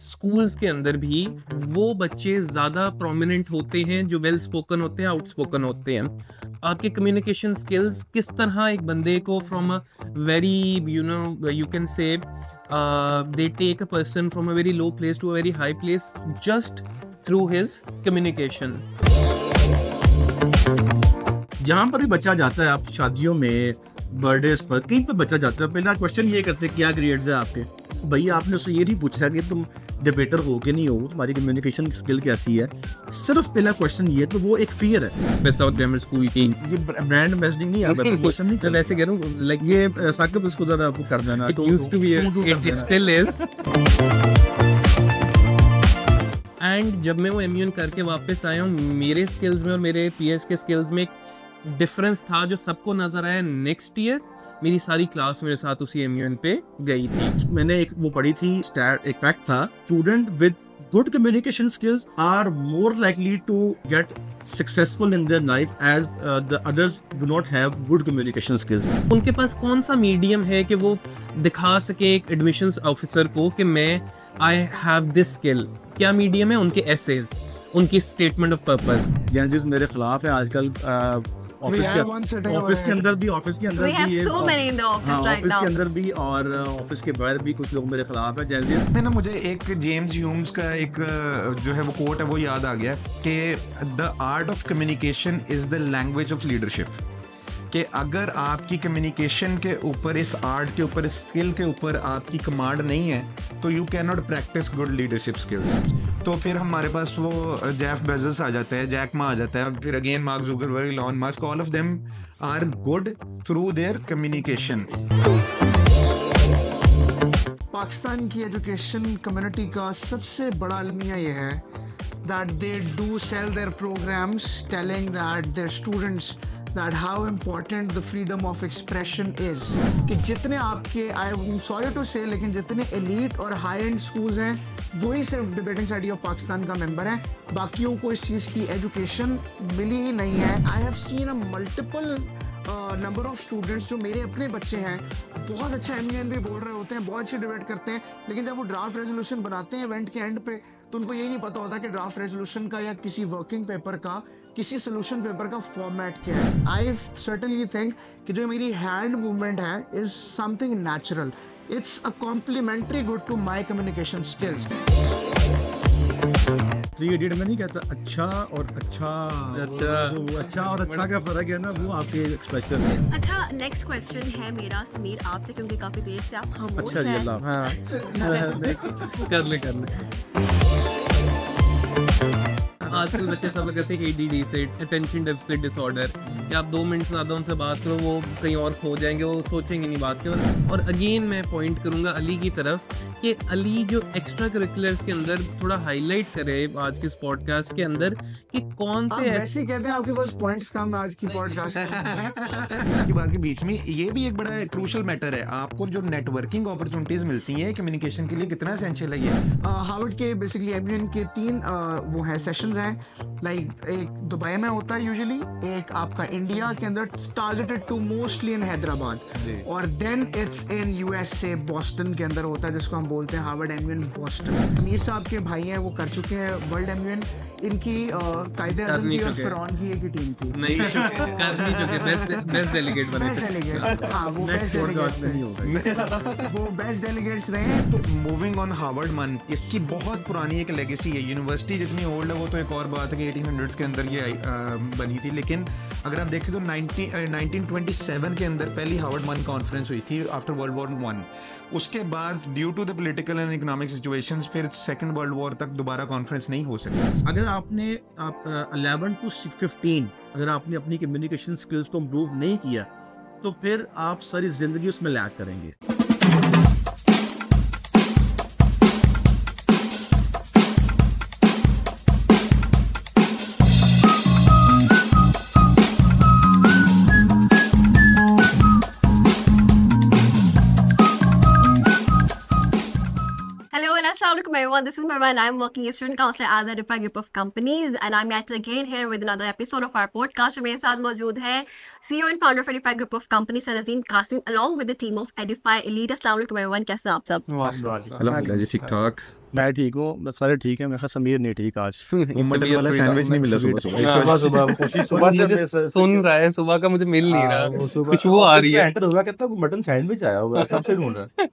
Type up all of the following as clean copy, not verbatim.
Schools के अंदर भी वो बच्चे ज़्यादा प्रोमिनेंट होते हैं जो वेल स्पोकन होते हैं, आउटस्पोकन होते हैं। आपके कम्युनिकेशन स्किल्स किस तरह एक बंदे को from a very you can से they take a person from a very low place to a very high place just through his communication. जहाँ पर भी बच्चा जाता है, आप शादियों में, बर्थडेज पर, कहीं पर बच्चा जाता है, पहला क्वेश्चन ये करते हैं क्या ग्रेड्स है आपके। भैया आपने उससे ये नहीं पूछा कि तुम डिबेटर हो कि नहीं हो, तुम्हारी कम्युनिकेशन स्किल कैसी है। सिर्फ पहला क्वेश्चन ये, तो वो एक फियर है। बेस्ट ऑफ ग्रामर स्कूल की ये ब्रांड एम्बेसडरिंग नहीं है, क्वेश्चन नहीं। तो वैसे कह रहा हूँ लाइक ये साकिब इसको जरा आपको कर देना। it used to be it still is and जब मैं वो एमयूएन करके वापस आया हूँ, मेरे स्किल्स में और मेरे पीएस के स्किल्स में एक डिफरेंस था जो सबको नजर आया। नेक्स्ट ईयर मेरी सारी क्लास मेरे साथ उसी एमयूएन पे गई थी। मैंने एक वो पढ़ी थी, एक फैक्ट था, student with good communication skills are more likely to get successful in their life as the others do not have good communication skills. उनके पास कौन सा मीडियम है कि वो दिखा सके एक एडमिशंस ऑफिसर को कि मैं आई हैव दिस स्किल? क्या मीडियम है? उनके एसेज, उनकी स्टेटमेंट ऑफ पर्पस। जिस मेरे खिलाफ है आजकल ऑफिस के अंदर भी ऑफिस के अंदर भी और ऑफिस के बाहर भी कुछ लोग मेरे खिलाफ है। जैसे मैं ना, मुझे एक जेम्स ह्यूम्स का एक जो है वो कोट है वो याद आ गया कि the art of communication is the language of leadership. कि अगर आपकी कम्युनिकेशन के ऊपर, इस आर्ट के ऊपर, इस स्किल के ऊपर आपकी कमांड नहीं है तो you can not practice good leadership skills. तो फिर हमारे पास वो जेफ बेजोस आ जाता है, जैक मा आ जाता है, फिर again Mark Zuckerberg, Elon Musk, all of them are good through their communication. Pakistan की एजुकेशन कम्युनिटी का सबसे बड़ा अलमिया ये है that they do sell their programs telling that their students that how important the freedom of expression is। कि जितने आपके, I'm sorry to say, लेकिन जितने elite और high end schools हैं वही सिर्फ डिबेटिंग सोसाइटी ऑफ पाकिस्तान का मेंबर है, बाकियों को इस चीज़ की एजुकेशन मिली ही नहीं है। आई have seen a multiple number of students जो मेरे अपने बच्चे हैं, बहुत अच्छा एमयूएन भी बोल रहे होते हैं, बहुत अच्छी डिबेट करते हैं, लेकिन जब वो ड्राफ्ट रेजोल्यूशन बनाते हैं इवेंट के एंड पे तो उनको यही नहीं पता होता कि ड्राफ्ट रेजोल्यूशन का या किसी वर्किंग पेपर का, किसी सोल्यूशन पेपर का फॉर्मेट क्या है। आई सर्टनली थिंक कि जो मेरी हैंड मूवमेंट है is something natural, it's a complementary good to my communication skills. ये डेट में नहीं कहता अच्छा और अच्छा और अच्छा का फर्क है ना, वो आपके एक्सप्रेशन है। अच्छा, नेक्स्ट क्वेश्चन है मेरा समीर आपसे, क्योंकि काफी देर से आप खामोश हैं। कर ले आजकल बच्चे सब लोग कहते हैं ADD से, अटेंशन डेफिसिट डिसऑर्डर, कि आप 2 मिनट से ज़्यादा उनसे बात करो वो कहीं और खो जाएंगे, वो सोचेंगे नहीं बात के बारे। और अगेन मैं पॉइंट करूँगा अली की तरफ कि अली जो एक्स्ट्रा करिकुलर्स के अंदर थोड़ा हाईलाइट करे आज के इस पॉडकास्ट के अंदर कि कौन से ऐसे कहते हैं आपके पास पॉइंट्स कम आज की पॉडकास्ट की बात के बीच में ये भी एक बड़ा क्रूशल मैटर है। आपको जो नेटवर्किंग अपॉर्चुनिटीज मिलती हैं कम्युनिकेशन के लिए कितना एसेंशियल है ये? हार्वर्ड के बेसिकली एमयूएन के 3 वो है सेशंस हैं, लाइक एक दुबई में होता है यूजुअली, एक आपका इंडिया के अंदर targeted to mostly in Hyderabad, और then it's in USA Boston के अंदर होता है जिसको हम बोलते हैं हार्वर्ड एमयूएन बॉस्टन। अमीर साहब के भाई हैं, वो कर चुके हैं वर्ल्ड एमयूएन, इनकी कायदे आज़म की और फिरौन की एक ही टीम थी। बेस्ट डेलीगेट बने, हाँ वो बेस्ट डेलीगेट्स रहे। तो मूविंग ऑन हार्वर्ड मन, इसकी बहुत पुरानी एक लेगेसी है। यूनिवर्सिटी जितनी ओल्ड है वो तो एक और बात है कि 1800s के अंदर ये बनी थी, लेकिन अगर आप देखें तो 1927 के अंदर पहली हार्वर्ड मन कॉन्फ्रेंस हुई थी आफ्टर वर्ल्ड वॉर 1। उसके बाद due to the political and economic situations फिर सेकंड वर्ल्ड वॉर तक दोबारा कॉन्फ्रेंस नहीं हो सकी। अगर आपने 11 to 15 अगर आपने अपनी कम्युनिकेशन स्किल्स को इम्प्रूव नहीं किया तो फिर आप सारी जिंदगी उसमें लैग करेंगे। Everyone, this is Marwa and I'm working as student counselor at the Edify Group of Companies, and I'm yet again here with another episode of our podcast. मेरे साथ मौजूद है CEO and founder of Edify Group of Companies Nazim Qasim along with the team of Edify Elite. अस्सलाम वालेकुम everyone, कैसे हैं आप सब? अल्हम्दुलिल्लाह जी, ठीक ठाक। मैं ठीक हूँ, सारे ठीक है। मेरे ख्याल समीर नहीं ठीक आज। वो मटन वाला सैंडविच नहीं मिला सुबह सुबह सुबह सुबह सुबह मुझे सुन रहा है, सुबह का मुझे मिल नहीं रहा, वो सुबह खुशबू आ रही है। एंटर हुआ, कहता है मटन सैंडविच आया हुआ है, सबसे ढूंढ रहा है।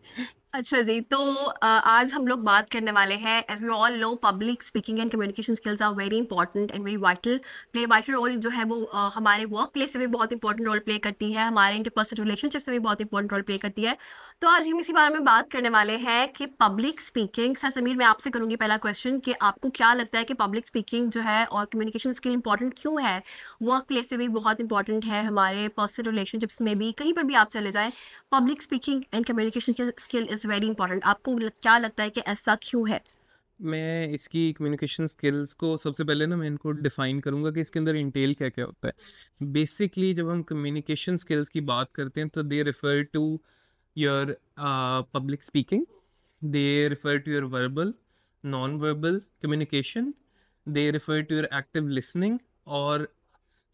अच्छा जी, तो आज हम लोग बात करने वाले हैं, as we all know public speaking and communication skills are very important and very vital, play vital role जो है वो हमारे वर्क प्लेस में भी बहुत इंपॉर्टेंट रोल प्ले करती है, हमारे इंटरपर्सनल रिलेशनशिप्स में भी बहुत इंपॉर्टेंट रोल प्ले करती है। तो आज हम इसी बारे में बात करने वाले हैं कि पब्लिक स्पीकिंग। सर समीर, मैं आपसे करूंगी पहला क्वेश्चन कि आपको क्या लगता है कि पब्लिक स्पीकिंग जो है और कम्युनिकेशन स्किल इंपॉर्टेंट क्यों है? वर्क प्लेस में भी बहुत इंपॉर्टेंट है, हमारे पर्सनल रिलेशनशिप्स में भी, कहीं पर भी आप चले जाएं, public speaking and communication skill is very important. आपको क्या लगता है कि ऐसा क्यों है? मैं इसकी कम्युनिकेशन स्किल्स को सबसे पहले ना मैं इनको डिफाइन करूंगा कि इसके अंदर इंटेल क्या क्या होता है। बेसिकली जब हम कम्युनिकेशन स्किल्स की बात करते हैं तो they refer to your public speaking, they refer to your verbal, non verbal communication, they refer to your active listening, और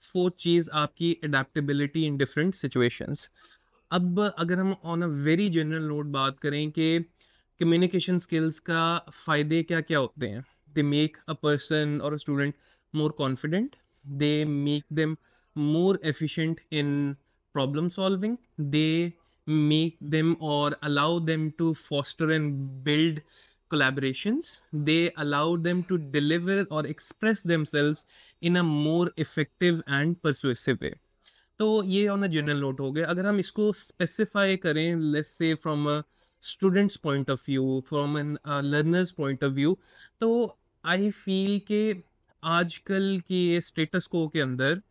फोर्थ चीज़ आपकी अडेप्टेबिलिटी इन डिफरेंट सिचुएशंस। अब अगर हम on a very general note बात करें कि कम्युनिकेशन स्किल्स का फ़ायदे क्या क्या होते हैं, दे मेक अ पर्सन और a student more confident, they make them more efficient in problem solving, they make them और allow them to foster and build collaborations, they allow them to deliver or express themselves in a more effective and persuasive way. तो ये on a general note हो गया। अगर हम इसको specify करें, let's say from a student's point of view, from an learner's point of view, तो I feel कि आजकल की ये स्टेटस को के अंदर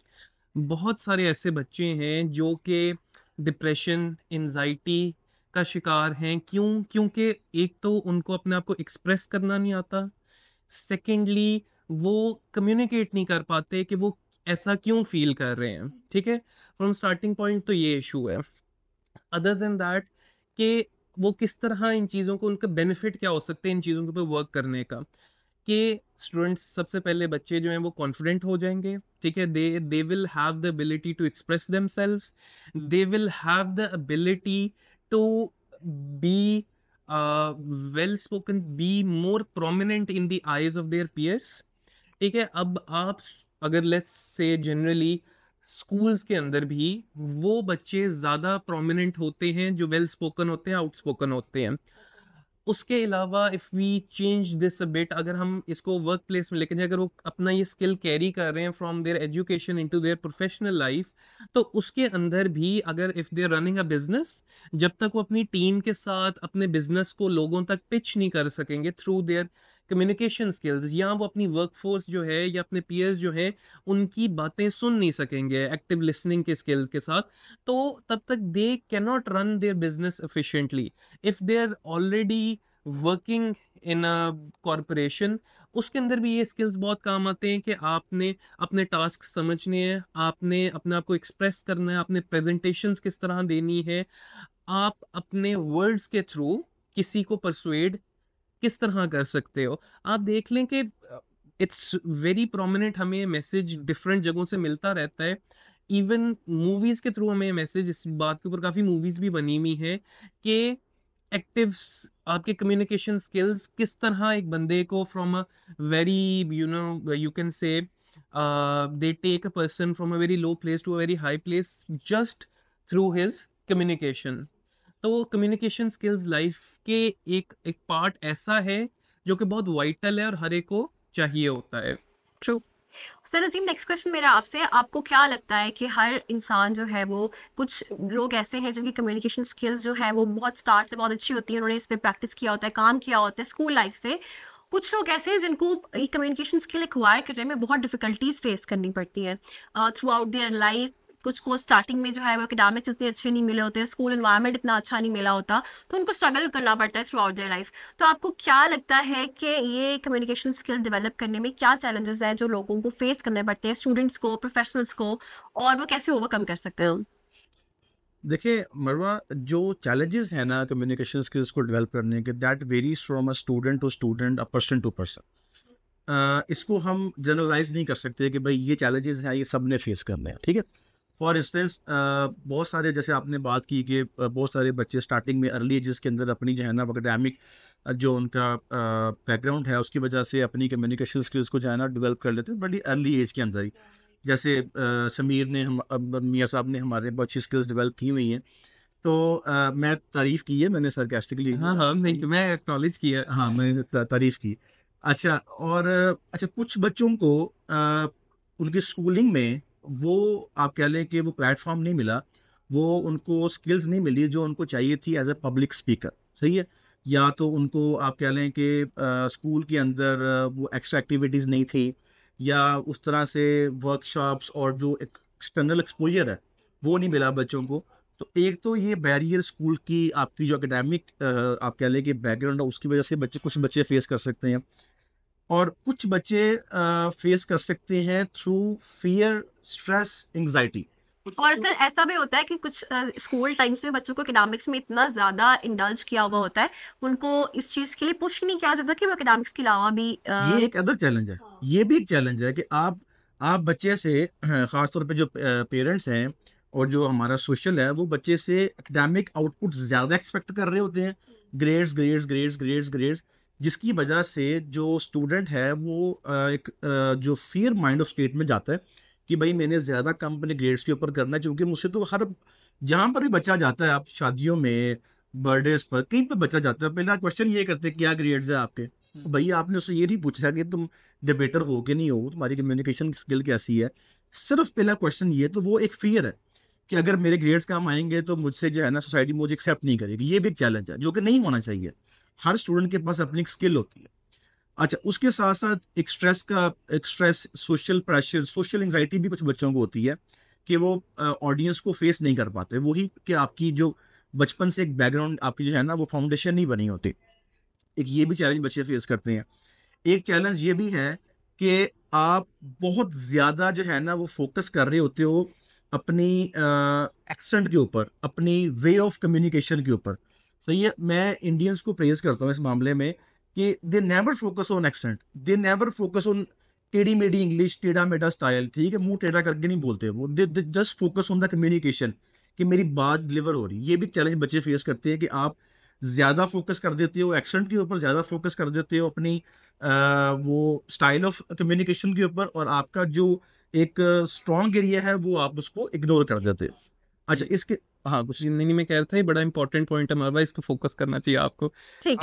बहुत सारे ऐसे बच्चे हैं जो कि डिप्रेशन, एंजाइटी का शिकार हैं। क्यों? क्योंकि एक तो उनको अपने आप को एक्सप्रेस करना नहीं आता, सेकेंडली वो कम्युनिकेट नहीं कर पाते कि वो ऐसा क्यों फील कर रहे हैं। ठीक है, फ्रॉम स्टार्टिंग पॉइंट तो ये इशू है। अदर देन दैट कि वो किस तरह इन चीज़ों को, उनका बेनिफिट क्या हो सकते हैं इन चीज़ों के ऊपर वर्क करने का, कि स्टूडेंट्स, सबसे पहले बच्चे जो हैं वो कॉन्फिडेंट हो जाएंगे। ठीक है, they will have the ability to express themselves, they will have the ability to be well spoken, be more prominent in the eyes of their peers. ठीक है, अब आप अगर लेट्स से जनरली स्कूल्स के अंदर भी वो बच्चे ज़्यादा प्रोमिनेंट होते हैं जो वेल स्पोकन होते हैं, आउटस्पोकन होते हैं। उसके अलावा if we change this a bit, अगर हम इसको वर्क प्लेस में लेके जाए, अगर वो अपना ये स्किल कैरी कर रहे हैं from their education into their professional life, तो उसके अंदर भी अगर if they are running a business, जब तक वो अपनी टीम के साथ अपने बिजनेस को लोगों तक पिच नहीं कर सकेंगे थ्रू देयर कम्युनिकेशन स्किल्स, या वो अपनी वर्कफोर्स जो है या अपने पीयर्स जो है उनकी बातें सुन नहीं सकेंगे एक्टिव लिसनिंग के स्किल्स के साथ, तो तब तक they can not run their business efficiently. If they are already working in a corporation, उसके अंदर भी ये स्किल्स बहुत काम आते हैं कि आपने अपने टास्क समझने हैं, आपने अपने आप को एक्सप्रेस करना है, आपने प्रेजेंटेशंस किस तरह देनी है, आप अपने वर्ड्स के थ्रू किसी को परसुएड किस तरह कर सकते हो। आप देख लें कि इट्स वेरी प्रोमिनेंट, हमें मैसेज डिफरेंट जगहों से मिलता रहता है। इवन मूवीज़ के थ्रू हमें मैसेज, इस बात के ऊपर काफ़ी मूवीज़ भी बनी हुई हैं कि एक्टिव आपके कम्युनिकेशन स्किल्स किस तरह एक बंदे को from a very you can say they take a person from a very low place to a very high place just through his communication. तो कम्युनिकेशन स्किल्स लाइफ के एक पार्ट ऐसा है जो कि बहुत वाइटल है और हर एक को चाहिए होता है। ट्रू। सर अजीम, नेक्स्ट क्वेश्चन मेरा आपसे, आपको क्या लगता है कि हर इंसान जो है वो, कुछ लोग ऐसे हैं जिनकी कम्युनिकेशन स्किल्स जो है वो बहुत स्टार्ट से बहुत अच्छी होती है, उन्होंने इस पर प्रैक्टिस किया होता है, काम किया होता है स्कूल लाइफ से। कुछ लोग ऐसे हैं जिनको कम्युनिकेशन स्किल एक्वायर करने में बहुत डिफिकल्टीज फेस करनी पड़ती हैं थ्रू आउट देयर लाइफ। कुछ को स्टार्टिंग में जो है वो एकेडमिक्स इतने अच्छे नहीं मिले होते, स्कूल एनवायरनमेंट इतना अच्छा नहीं मिला होता, तो उनको स्ट्रगल करना पड़ता है थ्रू आउट देयर लाइफ। तो आपको क्या लगता है कि ये कम्युनिकेशन स्किल डेवलप करने में क्या चैलेंजेस हैं जो लोगों को फेस करने पड़ते हैं, स्टूडेंट्स को, प्रोफेशनल्स को, और वो कैसे ओवरकम कर सकते हैं? देखिए मरवा, जो चैलेंजेस हैं ना कम्युनिकेशन स्किल्स को डेवलप करने के, that varies from a student to student, a person to person. इसको हम जनरलाइज नहीं कर सकते कि भाई ये चैलेंजेस हैं ये सब ने फेस करने हैं। ठीक है, फॉर इंस्टेंस बहुत सारे, जैसे आपने बात की कि बहुत सारे बच्चे स्टार्टिंग में अर्ली एजेस के अंदर अपनी जो है ना एकेडमिक जो उनका बैकग्राउंड है उसकी वजह से अपनी कम्युनिकेशन स्किल्स को जो है ना डेवलप कर लेते हैं बड़ी अर्ली एज के अंदर ही। जैसे समीर ने हम अब मियाँ साहब ने हमारे बहुत अच्छी स्किल्स डेवलप की हुई हैं, तो मैं तारीफ़ की है मैंने सरकास्टिकली। हाँ हाँ, नहीं मैं एक्नॉलेज किया। हाँ मैंने तारीफ़ की। अच्छा, और अच्छा कुछ बच्चों को उनकी स्कूलिंग में वो आप कह लें कि वो प्लेटफॉर्म नहीं मिला, वो उनको स्किल्स नहीं मिली जो उनको चाहिए थी एज ए पब्लिक स्पीकर, सही है। या तो उनको आप कह लें कि स्कूल के अंदर वो एक्स्ट्रा एक्टिविटीज़ नहीं थी, या उस तरह से वर्कशॉप्स और जो एक्सटर्नल एक्सपोजर है वो नहीं मिला बच्चों को। तो एक तो ये बैरियर स्कूल की आपकी जो एकेडमिक आप कह लें कि बैकग्राउंड है उसकी वजह से बच्चे कुछ बच्चे फेस कर सकते हैं, और कुछ बच्चे फेस कर सकते हैं थ्रू फियर, स्ट्रेस, एंजाइटी। और सर ऐसा भी होता है कि कुछ स्कूल टाइम्स में बच्चों को एकेडमिक्स में इतना ज़्यादा इंडल्ज किया हुआ होता है, उनको इस चीज़ के लिए पुश नहीं किया जाता कि वो एकेडमिक्स के अलावा भी ये एक अदर चैलेंज है, ये भी एक चैलेंज है कि आप बच्चे से ख़ासतौर पे जो पेरेंट्स हैं और जो हमारा सोशल है वो बच्चे से एकेडमिक आउटपुट ज़्यादा एक्सपेक्ट कर रहे होते हैं, grades grades grades grades grades, जिसकी वजह से जो स्टूडेंट है वो एक जो फियर माइंड ऑफ स्टेट में जाता है कि भाई मैंने ज़्यादा कम अपने ग्रेड्स के ऊपर करना है, क्योंकि मुझसे तो हर जहाँ पर भी बच्चा जाता है, आप शादियों में, बर्थडेज पर, कहीं पर बच्चा जाता है, पहला क्वेश्चन ये करते हैं क्या ग्रेड्स है आपके। तो भैया आपने उससे ये नहीं पूछा कि तुम डिबेटर हो कि नहीं हो, तुम्हारी कम्युनिकेशन स्किल कैसी है, सिर्फ पहला क्वेश्चन ये। तो वो एक फियर है कि अगर मेरे ग्रेड्स काम आएंगे तो मुझसे जो है ना सोसाइटी मुझे एक्सेप्ट नहीं करेगी। ये भी एक चैलेंज है जो कि नहीं होना चाहिए, हर स्टूडेंट के पास अपनी एक स्किल होती है। अच्छा, उसके साथ साथ एक stress, social pressure, social anxiety भी कुछ बच्चों को होती है कि वो ऑडियंस को फेस नहीं कर पाते, वही कि आपकी जो बचपन से एक बैकग्राउंड आपकी जो है ना वो फाउंडेशन नहीं बनी होती। एक ये भी चैलेंज बच्चे फेस करते हैं। एक चैलेंज ये भी है कि आप बहुत ज़्यादा जो है ना वो फोकस कर रहे होते हो अपनी एक्सेंट के ऊपर, अपनी वे ऑफ कम्युनिकेशन के ऊपर। सही है, मैं इंडियंस को प्रेज करता हूँ इस मामले में कि they never focus on accent, they never focus on टेढ़ी मेढ़ी इंग्लिश, टेढ़ा मेढ़ा स्टाइल, ठीक है, मुंह टेढ़ा करके नहीं बोलते वो, they just focus on the communication कि मेरी बात डिलीवर हो रही। ये भी चैलेंज बच्चे फेस करते हैं कि आप ज़्यादा फोकस कर देते हो एक्सेंट के ऊपर, ज़्यादा फोकस कर देते हो अपनी वो स्टाइल ऑफ कम्युनिकेशन के ऊपर, और आपका जो एक स्ट्रॉन्ग एरिया है वो आप उसको इग्नोर कर देते हो। अच्छा, इसके हाँ कुछ नहीं नहीं, मैं कह रहा था ये बड़ा इंपॉर्टेंट पॉइंट है हमारा, इस पे फोकस करना चाहिए आपको। ठीक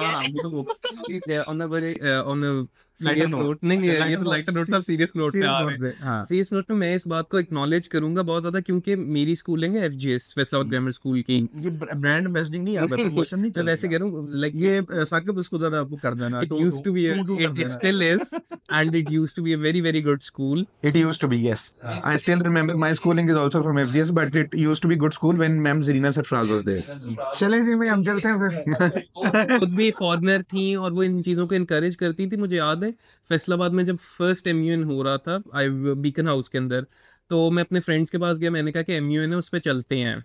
है। On a very on a Lighter serious note. Note, नहीं ये Lighter तो लाइटर note. नोट, आप सीरियस नोट पे Serious आ note रहे पे, हैं। हाँ। सीरियस नोट पे मैं इस बात को एक्नॉलेज करूंगा बहुत ज्यादा, क्योंकि मेरी स्कूलिंग है एफजीएस फैसलाबाद ग्रामर स्कूल की। ये ब्रांड एम्बेसडिंग नहीं, आप प्रमोशन नहीं तो चल वैसे रहा। कह रहा हूँ लाइक ये साकिब इसको जरा आपको कर देना, it used to be a, it still is and it used to be a very very good school. It used to be, yes. I still remember my schooling is also from FGS, but it used to be good school when Ma'am Zarina Sarfraz was there. चले जी भाई हम चलते हैं फिर। खुद भी foreigner थी और वो इन चीज़ों को इनकरेज करती थी। मुझे याद है फैसलाबाद में जब फर्स्ट एमयूएन हो रहा था आई बीकन हाउस के अंदर, तो मैं अपने फ्रेंड्स के पास गया, मैंने कहा कि एमयूएन है उस पर चलते हैं,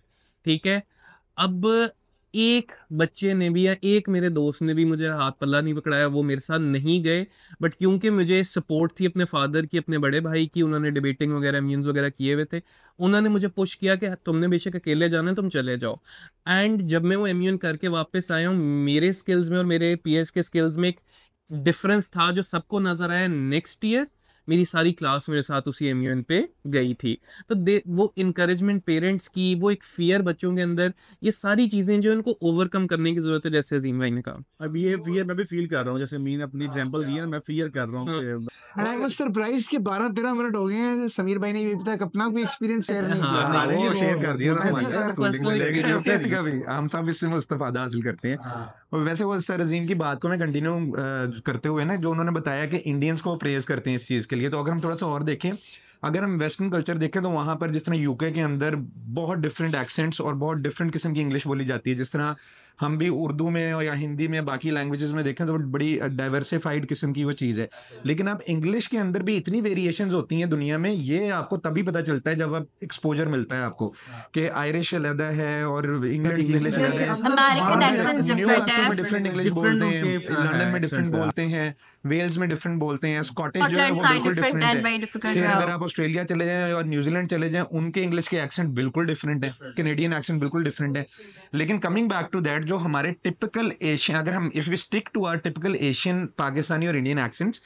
ठीक है। अब एक बच्चे ने भी या एक मेरे दोस्त ने भी मुझे हाथ पल्ला नहीं पकड़ाया, वो मेरे साथ नहीं गए, बट क्योंकि मुझे सपोर्ट थी अपने फादर की, अपने बड़े भाई की, उन्होंने डिबेटिंग वगैरह एमयून्स वगैरह किए हुए थे, उन्होंने मुझे पुश किया कि तुमने बेशक अकेले जाना है तुम चले जाओ। एंड जब मैं वो एमयूएन करके वापस आया हूँ, मेरे स्किल्स में और मेरे पीएस के स्किल्स में एक डिफरेंस था जो सबको नजर आया। नेक्स्ट ईयर मेरी सारी क्लास मेरे साथ उसी एमयूएन पे गई थी। तो वो इनकरेजमेंट पेरेंट्स की, वो एक फियर बच्चों के अंदर, ये सारी चीज़ें जो इनको ओवरकम करने की ज़रूरत है, जैसे अजीम भाई ने कहा। अब ये फियर मैं भी फील कर रहा हूँ, जैसे मीन अपनी एग्जांपल दी है, मैं फियर कर रहा हूँ। And I was surprised कि 12-13 मिनट हो गए हैं, समीर भाई ने भी अभी तक अपना कोई एक्सपीरियंस शेयर नहीं हाँ, किया। नहीं, वो शेयर कर दिया ना वो हमारे साथ schooling को लेके, personal जो कि कभी हम सब इससे मुस्तफादा हासिल करते हैं। और वैसे वो सर अजीम की बात को मैं कंटिन्यू करते हुए ना, जो उन्होंने बताया कि इंडियंस को प्रेज करते हैं इस चीज़ के लिए, तो अगर हम थोड़ा सा और देखें, अगर हम वेस्टर्न कल्चर देखें तो वहाँ पर जिस तरह यूके के अंदर बहुत डिफरेंट एक्सेंट्स और बहुत डिफरेंट किस्म की इंग्लिश बोली जाती है, जिस तरह हम भी उर्दू में या हिंदी में बाकी लैंग्वेजेस में देखें तो बड़ी डाइवर्सिफाइड किस्म की वो चीज़ है। लेकिन आप इंग्लिश के अंदर भी इतनी वेरिएशंस होती हैं दुनिया में, ये आपको तभी पता चलता है जब आप एक्सपोजर मिलता है आपको कि आयरिश अलग है और इंग्लैंड की इंग्लिश अलग है, American accents different है। में डिफरेंट इंग्लिश बोलते हैं, लंदन में डिफरेंट बोलते हैं, वेल्स में डिफरेंट बोलते हैं, स्कॉटिश जो है Scotland वो side बिल्कुल different डिफरेंट and है। very difficult फिर है। अगर आप ऑस्ट्रेलिया चले जाएं और न्यूजीलैंड चले जाएं, उनके इंग्लिश के एक्सेंट बिल्कुल डिफरेंट है, कैनेडियन एक्सेंट बिल्कुल डिफरेंट है। लेकिन कमिंग बैक टू दैट, जो हमारे टिपिकल एशियन, अगर हम if we stick to our typical Asian, Pakistani और इंडियन एक्सेंट्स,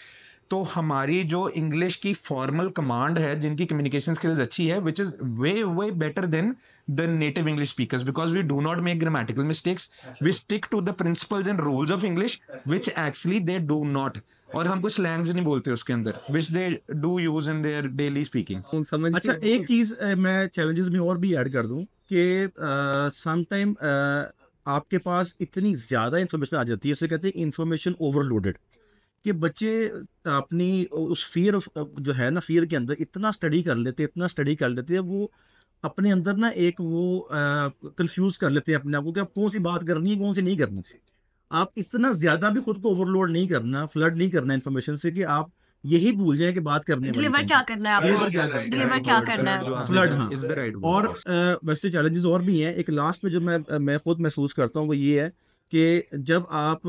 तो हमारी जो इंग्लिश की फॉर्मल कमांड है, जिनकी कम्युनिकेशन स्किल्स अच्छी है, which is way way better than the native English speakers, because we do not make grammatical mistakes, we stick to the principles and rules of English which actually they do not, और हम कुछ slangs नहीं बोलते उसके अंदर which they do use in their daily speaking. समझ अच्छा, एक चीज़ मैं चैलेंजेस में और भी ऐड कर दूं कि समटाइम आपके पास इतनी ज़्यादा इन्फॉर्मेशन आ जाती है, इसे कहते हैं इन्फॉर्मेशन ओवरलोडेड, कि बच्चे अपनी उस फियर ऑफ जो है ना, फियर के अंदर इतना स्टडी कर लेते हैं, वो अपने अंदर ना एक वो कंफ्यूज कर लेते हैं अपने आप को कि आप कौन सी बात करनी है, कौन सी नहीं करनी थी। आप इतना ज़्यादा भी खुद को ओवरलोड नहीं करना, फ्लड नहीं करना इन्फॉर्मेशन से कि आप यही भूल जाए कि बात करने वाली डिलीवर कौन क्या सी। करना है आपको, डिलीवर क्या करना है। फ्लड, हाँ। इज द राइट और वैसे चैलेंजेस और भी हैं। एक लास्ट में जो मैं खुद महसूस करता हूँ वो ये है कि जब आप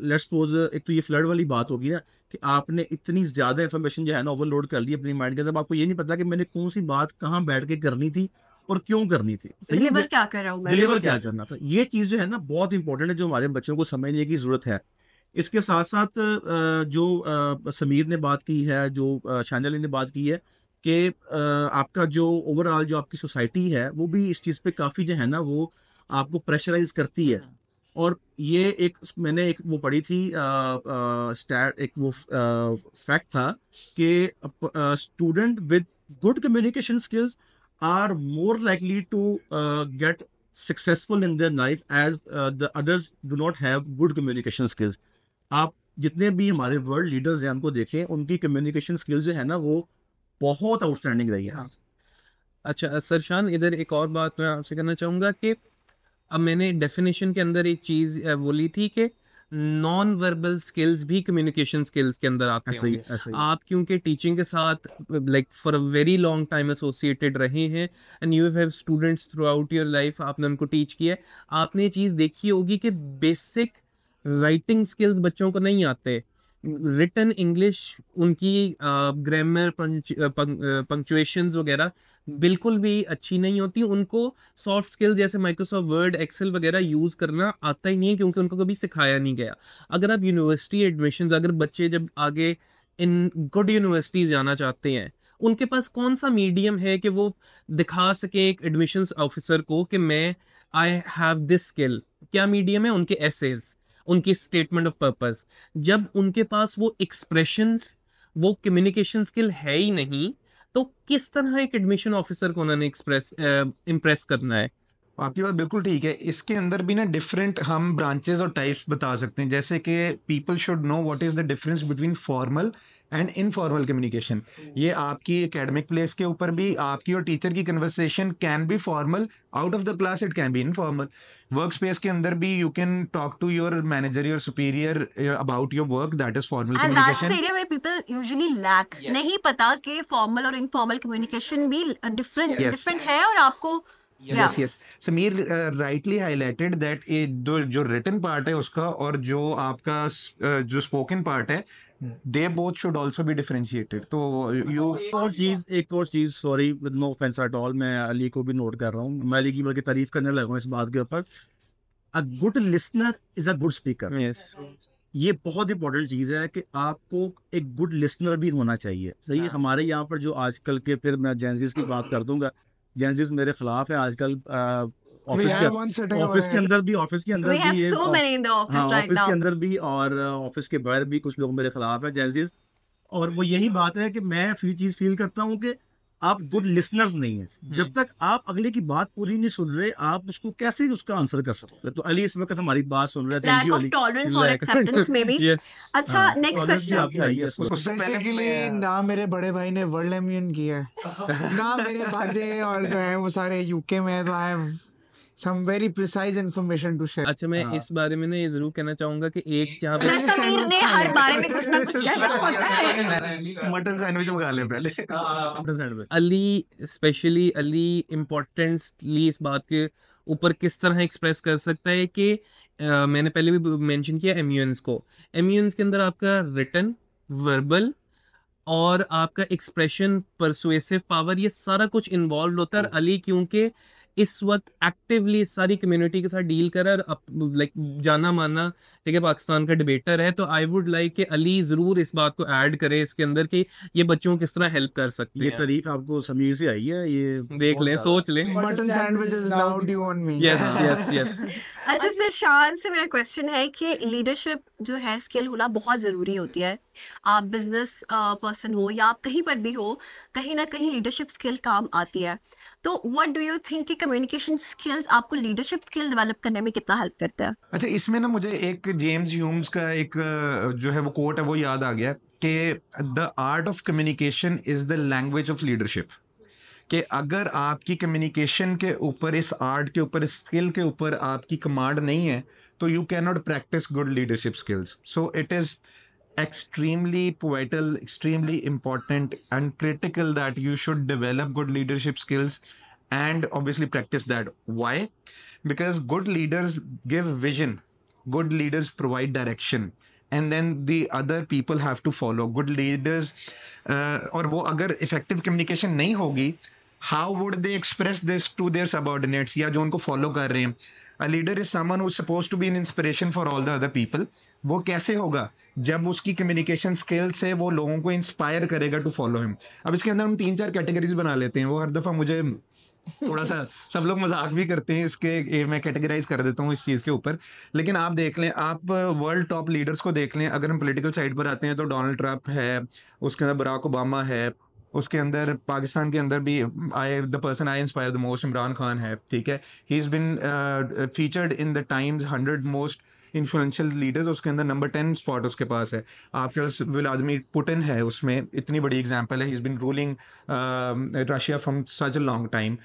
लेट्स सपोज, एक तो ये फ्लड वाली बात होगी ना कि आपने इतनी ज़्यादा इन्फॉर्मेशन जो है ना ओवरलोड कर ली अपनी माइंड के अंदर, आपको ये नहीं पता कि मैंने कौन सी बात कहाँ बैठ के करनी थी और क्यों करनी थी, डिलीवर क्या कर रहा हूँ मैं। डिलीवर क्या करना था। ये चीज़ जो है ना बहुत इंपॉर्टेंट है, जो हमारे बच्चों को समझने की ज़रूरत है। इसके साथ साथ जो समीर ने बात की है, जो शांजलि ने बात की है कि आपका जो ओवरऑल जो आपकी सोसाइटी है वो भी इस चीज़ पे काफ़ी जो है ना वो आपको प्रेशराइज करती है। और ये एक मैंने एक वो पढ़ी थी एक वो फैक्ट था कि student with good communication skills are more likely to get successful in their life as the others do not have good communication skills. आप जितने भी हमारे वर्ल्ड लीडर्स हैं उनको देखें, उनकी कम्युनिकेशन स्किल्स जो है ना वो बहुत आउटस्टैंडिंग रही है। अच्छा सरशान, इधर एक और बात मैं आपसे करना चाहूँगा कि अब मैंने डेफिनेशन के अंदर एक चीज़ बोली थी कि नॉन वर्बल स्किल्स भी कम्युनिकेशन स्किल्स के अंदर आते ऐसा ही होंगे। ऐसा ही आप क्योंकि टीचिंग के साथ like for a very long time associated रहे हैं and you have students through out your life, आपने उनको टीच किया है, आपने ये चीज़ देखी होगी कि बेसिक राइटिंग स्किल्स बच्चों को नहीं आते। रिटन इंग्लिश, उनकी ग्रामर, पंक्चुएशंस वगैरह बिल्कुल भी अच्छी नहीं होती। उनको सॉफ्ट स्किल्स जैसे माइक्रोसॉफ्ट वर्ड, एक्सेल वगैरह यूज़ करना आता ही नहीं है क्योंकि उनको कभी सिखाया नहीं गया। अगर आप यूनिवर्सिटी एडमिशन्स, अगर बच्चे जब आगे इन गुड यूनिवर्सिटीज़ जाना चाहते हैं, उनके पास कौन सा मीडियम है कि वो दिखा सके एक एडमिशन्स ऑफिसर को कि मैं आई हैव दिस स्किल? क्या मीडियम है? उनके एसेज, उनकी स्टेटमेंट ऑफ पर्पस। जब उनके पास वो एक्सप्रेशंस, वो कम्युनिकेशन स्किल है ही नहीं, तो किस तरह एक एडमिशन ऑफिसर को उन्होंने इम्प्रेस करना है? आपकी बात बिल्कुल ठीक है। इसके अंदर भी ना डिफरेंट हम ब्रांचेस और टाइप्स बता सकते हैं, जैसे कि people should know what is the difference between formal and informal communication. ये आपकी एकेडमिक प्लेस के ऊपर भी, आपकी और टीचर की conversation can be formal, out of the class it can be informal. Work space के अंदर भी you can talk to your manager, your superior about your work, that is formal and that's the communication. Area where people usually lack, नहीं पता कि formal और informal communication भी different है। और आपको yes yes, Sameer rightly highlighted that जो written part है उसका और जो आपका जो स्पोकन पार्ट है, they both should also be differentiated. तो यू एक और चीज़, sorry with no offence at all, मैं अली को भी नोट कर रहा हूँ, मैं अली की बल्कि तारीफ करने लगा हूँ इस बात के ऊपर। A good listener is a good speaker. Yes, ये बहुत इंपॉर्टेंट चीज़ है कि आपको एक गुड लिसनर भी होना चाहिए। सही है। हमारे यहाँ पर जो आजकल के, फिर मैं जेंजीज की बात कर दूंगा, जेंजीज मेरे खिलाफ है आजकल। ऑफिस के अंदर भी we have so many in the office हाँ, right ऑफिस now. के अंदर भी और ऑफिस के बाहर भी कुछ लोग मेरे खिलाफ है, जेंजीज। और वो यही बात है कि मैं चीज़ फील करता हूँ कि आप गुड लिसनर्स नहीं हैं। जब तक आप अगले की बात पूरी नहीं सुन रहे, आप उसको कैसे उसका आंसर कर सकते? तो अली इस वक्त हमारी बात सुन रहे हैं। Thank Lack you of Ali. tolerance or acceptance maybe. Yes. अच्छा, नेक्स्ट क्वेश्चन। बेसिकली ना मेरे बड़े भाई ने वर्ल्ड एम्यून किया है, ना मेरे भांजे और जो है वो सारे यूके में, तो I have some very precise information to share. अच्छा, मैं इस बारे में ना ये जरूर कहना चाहूंगा कि एक जहाँ पे समीर ने हर बारे में कुछ ना कुछ कहना होता है। मटन सैंडविच मंगा ले पहले। अली, स्पेशली अली इम्पोर्टेंटली इस बात के ऊपर किस तरह एक्सप्रेस कर सकता है कि मैंने पहले भी मेंशन किया एम्यूएंस को। एम्यूएंस के अंदर आपका रिटन, वर्बल और आपका एक्सप्रेशन, परसुएसिव पावर, ये सारा कुछ इन्वॉल्व होता है। और अली क्योंकि इस वक्त एक्टिवली सारी कम्युनिटी के साथ डील कर रहा है और लाइक जाना माना, ठीक है, पाकिस्तान का डिबेटर है। तो आई वुड लाइक कि अली जरूर इस बात को ऐड करे इसके अंदर कि ये बच्चों को किस तरह हेल्प कर सकते ये हैं। तारीफ आपको समीर से आई है, ये देख लें, सोच लें। Mutton sandwich is now due on me. Yes yes yes. अच्छा सर, शान से मेरा क्वेश्चन है कि लीडरशिप जो है स्किल होना बहुत ज़रूरी होती है। आप बिजनेस पर्सन हो या आप कहीं पर भी हो, कहीं ना कहीं लीडरशिप स्किल काम आती है। तो व्हाट डू यू थिंक कि कम्युनिकेशन स्किल्स आपको लीडरशिप स्किल डेवलप करने में कितना हेल्प करता है? अच्छा, इसमें ना मुझे एक जेम्स ह्यूम्स का एक जो है वो कोट है वो याद आ गया कि the art of communication is the language of leadership. कि अगर आपकी कम्युनिकेशन के ऊपर, इस आर्ट के ऊपर, इस स्किल के ऊपर आपकी कमांड नहीं है तो you can not practice good leadership skills. So it is extremely pivotal, extremely important and critical that you should develop good leadership skills and obviously practice that. Why? Because good leaders give vision, good leaders provide direction, and then the other people have to follow. Good leaders और वो अगर effective communication नहीं होगी, how would they express this to their subordinates या जो उनको follow कर रहे हैं? A leader is someone who's supposed to be an inspiration for all the other people. वो कैसे होगा? जब उसकी कम्युनिकेशन स्किल से वो लोगों को इंस्पायर करेगा टू फॉलो हिम। अब इसके अंदर हम 3-4 कैटेगरीज बना लेते हैं। वो हर दफ़ा मुझे थोड़ा सा सब लोग मजाक भी करते हैं इसके, मैं कैटेगराइज कर देता हूँ इस चीज़ के ऊपर। लेकिन आप देख लें, आप वर्ल्ड टॉप लीडर्स को देख लें। अगर हम पॉलिटिकल साइड पर आते हैं तो डोनाल्ड ट्रंप है, उसके अंदर बराक ओबामा है, उसके अंदर पाकिस्तान के अंदर भी the person I inspire the most Imran Khan है, ठीक है। He is bin featured in the times 100 most influential leaders, उसके अंदर नंबर 10 स्पॉट उसके पास है। आपके पास व्लादिमीर पुतिन है, उसमें इतनी बड़ी एग्जांपल है। He is been ruling Russia from such a long time.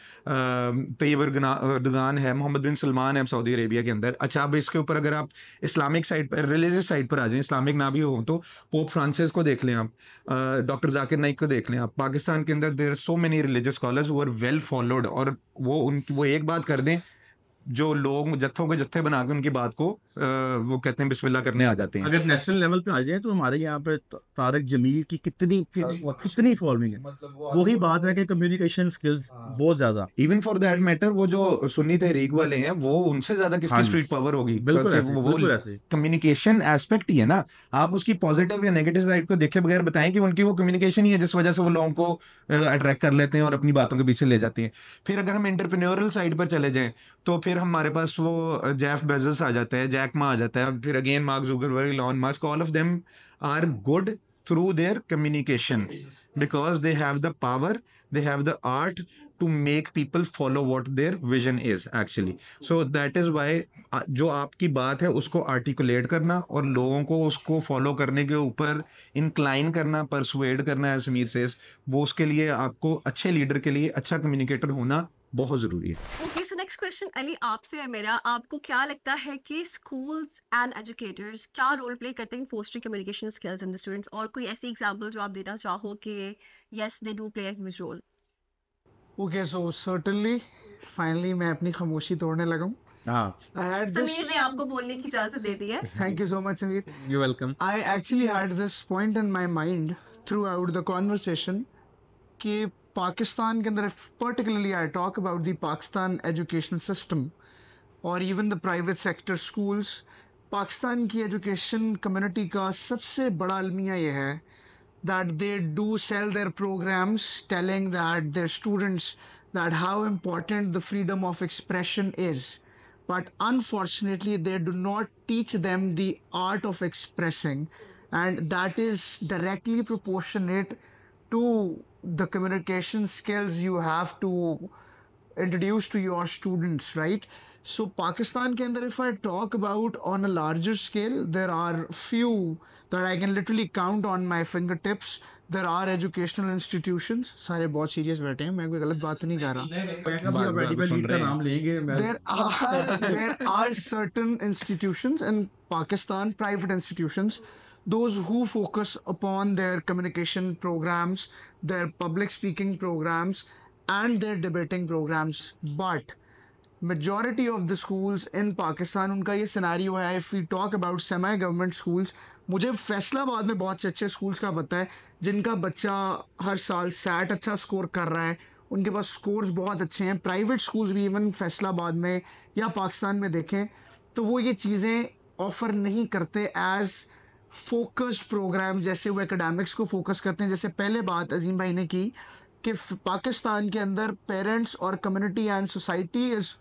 Tayyip Erdogan है, मोहम्मद बिन सलमान है सऊदी अरेबिया के अंदर। अच्छा, अब इसके ऊपर अगर आप इस्लामिक साइड पर, रिलीजियस साइड पर आ जाएं, इस्लामिक ना भी हो तो पोप फ्रांसिस को देख लें आप, डॉक्टर जाकिर नाइक को देख लें आप। पाकिस्तान के अंदर there are so many religious scholars who are well followed, और वो एक बात कर दें, जो लोग जत्थों के जत्थे बना के उनकी बात को वो कहते हैं बिस्मिल्लाह करने आ जाते हैं। अगर नेशनल लेवल पे आ जाए तो हमारे यहाँ पे तारिक जमील की कितनी फॉलोइंग है। वही बात है कि कम्युनिकेशन स्किल्स बहुत ज्यादा। इवन फॉर दैट मैटर वो जो सुन्नी तहरीक वाले हैं, वो उनसे ज्यादा किसकी स्ट्रीट पावर होगी? बिल्कुल ऐसे कम्युनिकेशन एस्पेक्ट ही है ना। आप उसकी पॉजिटिव या नेगेटिव साइड को देखे बगैर बताएं कि उनकी वो कम्युनिकेशन ही है जिस वजह से वो लोगों को अट्रैक्ट कर लेते हैं और अपनी बातों के पीछे ले जाते हैं। फिर अगर हम एंटरप्रेन्योरल साइड पर चले जाएं तो फिर हमारे पास वो जेफ बेजोस आ जाता है, जैक मा आ जाता है, फिर again Mark Zuckerberg, Elon Musk, all of them are good through their communication because they have the power, they have the art to make people follow what their vision is actually. So that is why जो आपकी बात है उसको articulate करना और लोगों को उसको फॉलो करने के ऊपर इंक्लाइन करना, परसुएड करना है समीर से, वो उसके लिए आपको अच्छे लीडर के लिए अच्छा कम्युनिकेटर होना बहुत ज़रूरी है। Okay, so next question Ali आपसे है मेरा। आपको क्या लगता है कि स्कूल्स एंड एजुकेटर्स क्या रोल प्ले करते हैं fostering communication skills in the students, और कोई ऐसी एग्जांपल जो आप देना चाहो कि yes they do play a huge role? Okay, so certainly, finally मैं अपनी खामोशी तोड़ने लगा हूँ। I had this. समीर ने आपको बोलने की इजाजत दे दी है। Thank you so much, Sameer. You welcome. I actually had this point in my mind throughout the conversation कि पाकिस्तान के अंदर, particularly I talk about the Pakistan educational system or even the private sector schools, Pakistan की education community का सबसे बड़ा अलमिया ये है that they do sell their programs telling that their students that how important the freedom of expression is. But unfortunately, they do not teach them the art of expressing, and that is directly proportionate to the communication skills you have to introduce to your students, right? So Pakistan ke andar, if I talk about on a larger scale, there are few that I can literally count on my fingertips. There are educational institutions. सारे बहुत serious बैठे हैं, मैं कोई गलत बात नहीं कर रहा। नाम लेंगे। There are certain institutions in Pakistan, private institutions, those who focus upon their communication programs, their public speaking programs, and their debating programs. But majority of the schools in Pakistan, उनका ये scenario है। If we talk about semi-government schools, मुझे फैसलाबाद में बहुत से अच्छे schools का पता है जिनका बच्चा हर साल SAT अच्छा स्कोर कर रहा है उनके पास स्कोर्स बहुत अच्छे हैं, प्राइवेट स्कूल्स भी इवन फैसलाबाद में या पाकिस्तान में देखें तो वो ये चीज़ें ऑफ़र नहीं करते एज फोकस्ड प्रोग्राम, जैसे वो एकेडमिक्स को फोकस करते हैं। जैसे पहले बात अजीम भाई ने की कि पाकिस्तान के अंदर पेरेंट्स और community and society is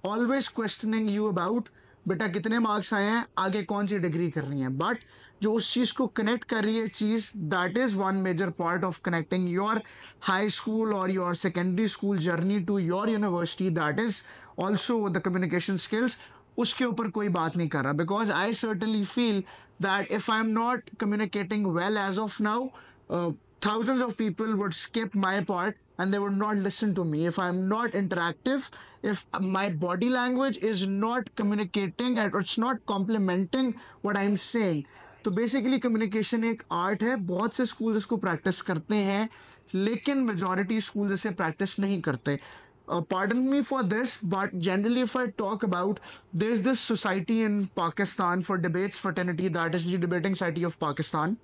always questioning you about बेटा कितने मार्क्स आए हैं, आगे कौन सी डिग्री करनी है। बट जो उस चीज़ को कनेक्ट कर रही है चीज़, that is one major part of connecting your high school और your secondary school journey to your university, that is also the communication skills. उसके ऊपर कोई बात नहीं कर रहा, because I certainly feel that if I am not communicating well as of now, thousands of people would skip my part and they would not listen to me. If I'm not interactive, if my body language is not communicating and it's not complementing what I'm saying, तो basically communication एक art है। बहुत से school इसको practice करते हैं लेकिन majority school इसे प्रैक्टिस नहीं करते। Pardon me for this, but generally if I talk about, there's this society in Pakistan for debates fraternity, that is the Debating Society of Pakistan.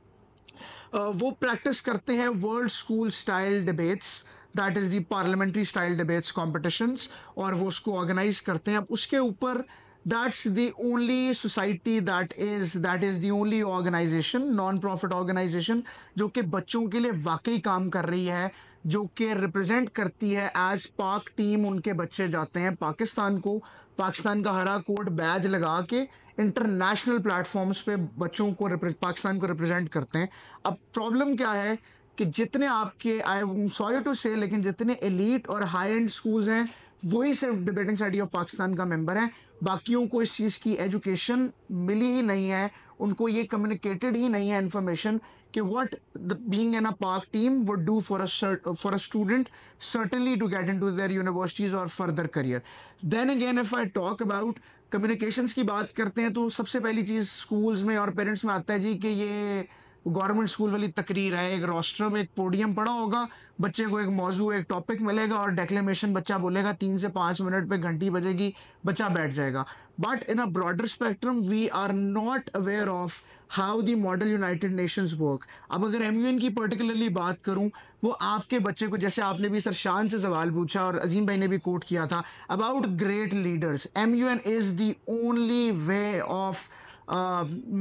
वो प्रैक्टिस करते हैं world school style debates, that is the parliamentary style debates competitions, और वो उसको organise करते हैं। अब उसके ऊपर that's the only society, that is the only organisation, non profit organisation, जो कि बच्चों के लिए वाकई काम कर रही है, जो कि रिप्रेजेंट करती है एज पाक टीम। उनके बच्चे जाते हैं पाकिस्तान को, पाकिस्तान का हरा कोट बैज लगा के इंटरनेशनल प्लेटफॉर्म्स पे बच्चों को पाकिस्तान को रिप्रेजेंट करते हैं। अब प्रॉब्लम क्या है कि जितने आपके, आई एम सॉरी टू से, लेकिन जितने एलीट और हाई एंड स्कूल्स हैं वही सिर्फ डिबेटिंग सोसाइटी ऑफ पाकिस्तान का मेंबर है, बाकियों को इस चीज़ की एजुकेशन मिली ही नहीं है, उनको ये कम्युनिकेटेड ही नहीं है इन्फॉर्मेशन कि what being in a pack team would do for a student, certainly to get into their universities और further career. Then again if I talk about communications की बात करते हैं तो सबसे पहली चीज़ स्कूल्स में और पेरेंट्स में आता है जी कि ये गवर्नमेंट स्कूल वाली तकरीर है, एक रोस्टर में एक पोडियम पड़ा होगा, बच्चे को एक मौजू, एक टॉपिक मिलेगा और डेक्लेमेशन बच्चा बोलेगा, 3 से 5 मिनट पे घंटी बजेगी, बच्चा बैठ जाएगा। But in a broader spectrum we are not aware of how the Model United Nations work. अब अगर MUN की पर्टिकुलरली बात करूं, वो आपके बच्चे को, जैसे आपने भी सर शान से सवाल पूछा और अजीम भाई ने भी कोट किया था about great leaders, MUN is the only way of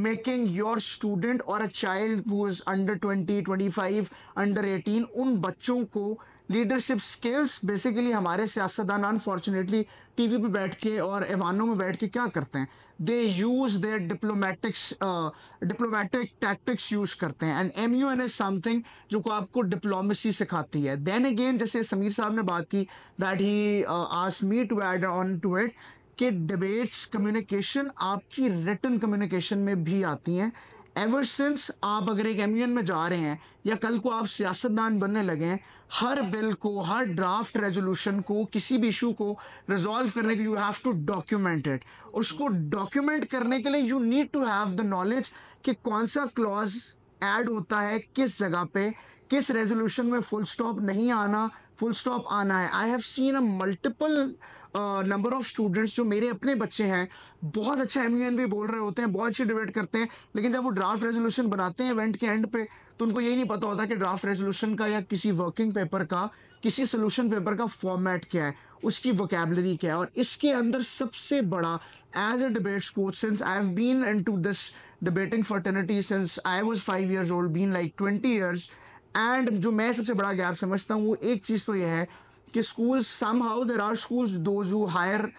making your student or a child who is under 20, 25, under 18, उन बच्चों को लीडरशिप स्किल्स, बेसिकली हमारे सियासतदान अनफॉर्चुनेटली टीवी पे बैठ के और ऐवानों में बैठ के क्या करते हैं, they use their diplomatic tactics use करते हैं। एंड MUN इज़ समथिंग जो आपको डिप्लोमेसी सिखाती है। देन अगेन जैसे समीर साहब ने बात की, that he asked me to add on to it, कि डिबेट्स कम्युनिकेशन आपकी रिटन कम्युनिकेशन में भी आती हैं। एवर सिंस आप अगर एक MUN में जा रहे हैं या कल को आप सियासतदान बनने लगे हैं, हर बिल को, हर ड्राफ्ट रेजोल्यूशन को, किसी भी इशू को रिजॉल्व करने के you have to document it. उसको डॉक्यूमेंट करने के लिए you need to have the knowledge कि कौन सा क्लॉज ऐड होता है किस जगह पे, किस रेजोल्यूशन में फुल स्टॉप नहीं आना, फुल स्टॉप आना है। आई have seen a multiple number of students, जो मेरे अपने बच्चे हैं, बहुत अच्छा MUN भी बोल रहे होते हैं, बहुत अच्छी डिबेट करते हैं, लेकिन जब वो ड्राफ्ट रेजोल्यूशन बनाते हैं इवेंट के एंड पे, तो उनको यही नहीं पता होता कि ड्राफ्ट रेजोल्यूशन का या किसी वर्किंग पेपर का, किसी सोल्यूशन पेपर का फॉर्मेट क्या है, उसकी वोकैबुलरी क्या है। और इसके अंदर सबसे बड़ा, as a debate coach, since I have been into this debating fraternity since I was 5 years old, been like 20 years, and जो मैं सबसे बड़ा गैप समझता हूँ वो एक चीज़ तो ये है कि schools, somehow there are schools those who hire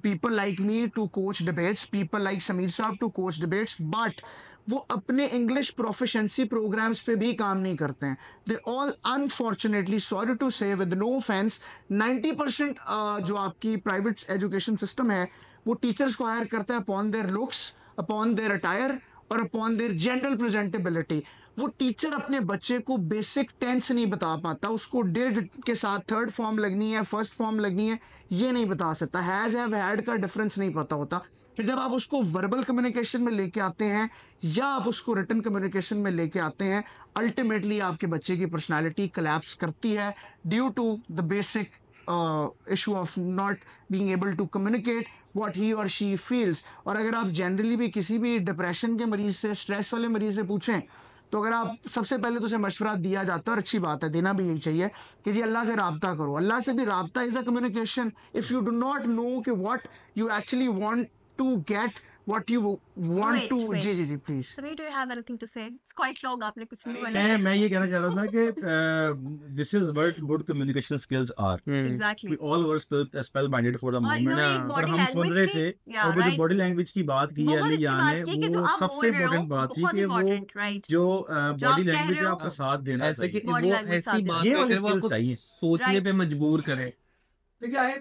people like me to coach debates, people like Sameer Saab to coach debates, but वो अपने इंग्लिश प्रोफिशेंसी प्रोग्राम्स पे भी काम नहीं करते हैं। They all unfortunately, sorry to say, with no offence, 90% जो आपकी प्राइवेट एजुकेशन सिस्टम है वो टीचर्स को हायर करता है upon their looks, upon their attire और अपॉन देयर जनरल प्रेजेंटेबिलिटी। वो टीचर अपने बच्चे को बेसिक टेंस नहीं बता पाता, उसको डिड के साथ थर्ड फॉर्म लगनी है, फर्स्ट फॉर्म लगनी है, ये नहीं बता सकता, हैज़ हैव हैड का डिफरेंस नहीं पता होता। फिर जब आप उसको वर्बल कम्युनिकेशन में लेके आते हैं या आप उसको रिटन कम्युनिकेशन में लेके आते हैं, अल्टीमेटली आपके बच्चे की पर्सनैलिटी कोलैप्स करती है due to the basic issue of not being able to communicate what he or she feels। और अगर आप जनरली भी किसी भी डिप्रेशन के मरीज से, स्ट्रेस वाले मरीज से पूछें तो अगर आप सबसे पहले तो उसे मशवरा दिया जाता है और अच्छी बात है, देना भी यही चाहिए कि जी अल्लाह से राब्ता करो। अल्लाह से भी राब्ता is a communication. If you do not know कि what you actually want to get, what you want to, wait. जी जी please. Sunny, do you have anything to say? It's quite long. आपने कुछ नहीं बोला। मैं ये कहना चाह रहा था कि this is what good communication skills are. Exactly. We all were spell minded for the और मोमेंट, इन्होंने एक हाँ, पर body हम सुन language रहे की, थे yeah, और वो जो right. बॉडी लैंग्वेज की बात की है बहुत अली अच्छी यान बात ने, की कि जो वो आप सबसे बोल रहे हो, इम्पोर्टेंट बात थी बहुत कि वो important, right. जो जो बॉडी आप कह लैंग्वेज रहे है हो, आपका साथ देना ऐसे कि चाहिए। Body वो language ऐसी साथ बात ये करते वाले हैं वो skills आपको चाहिए। सोचने Right. पे मजबूर करे।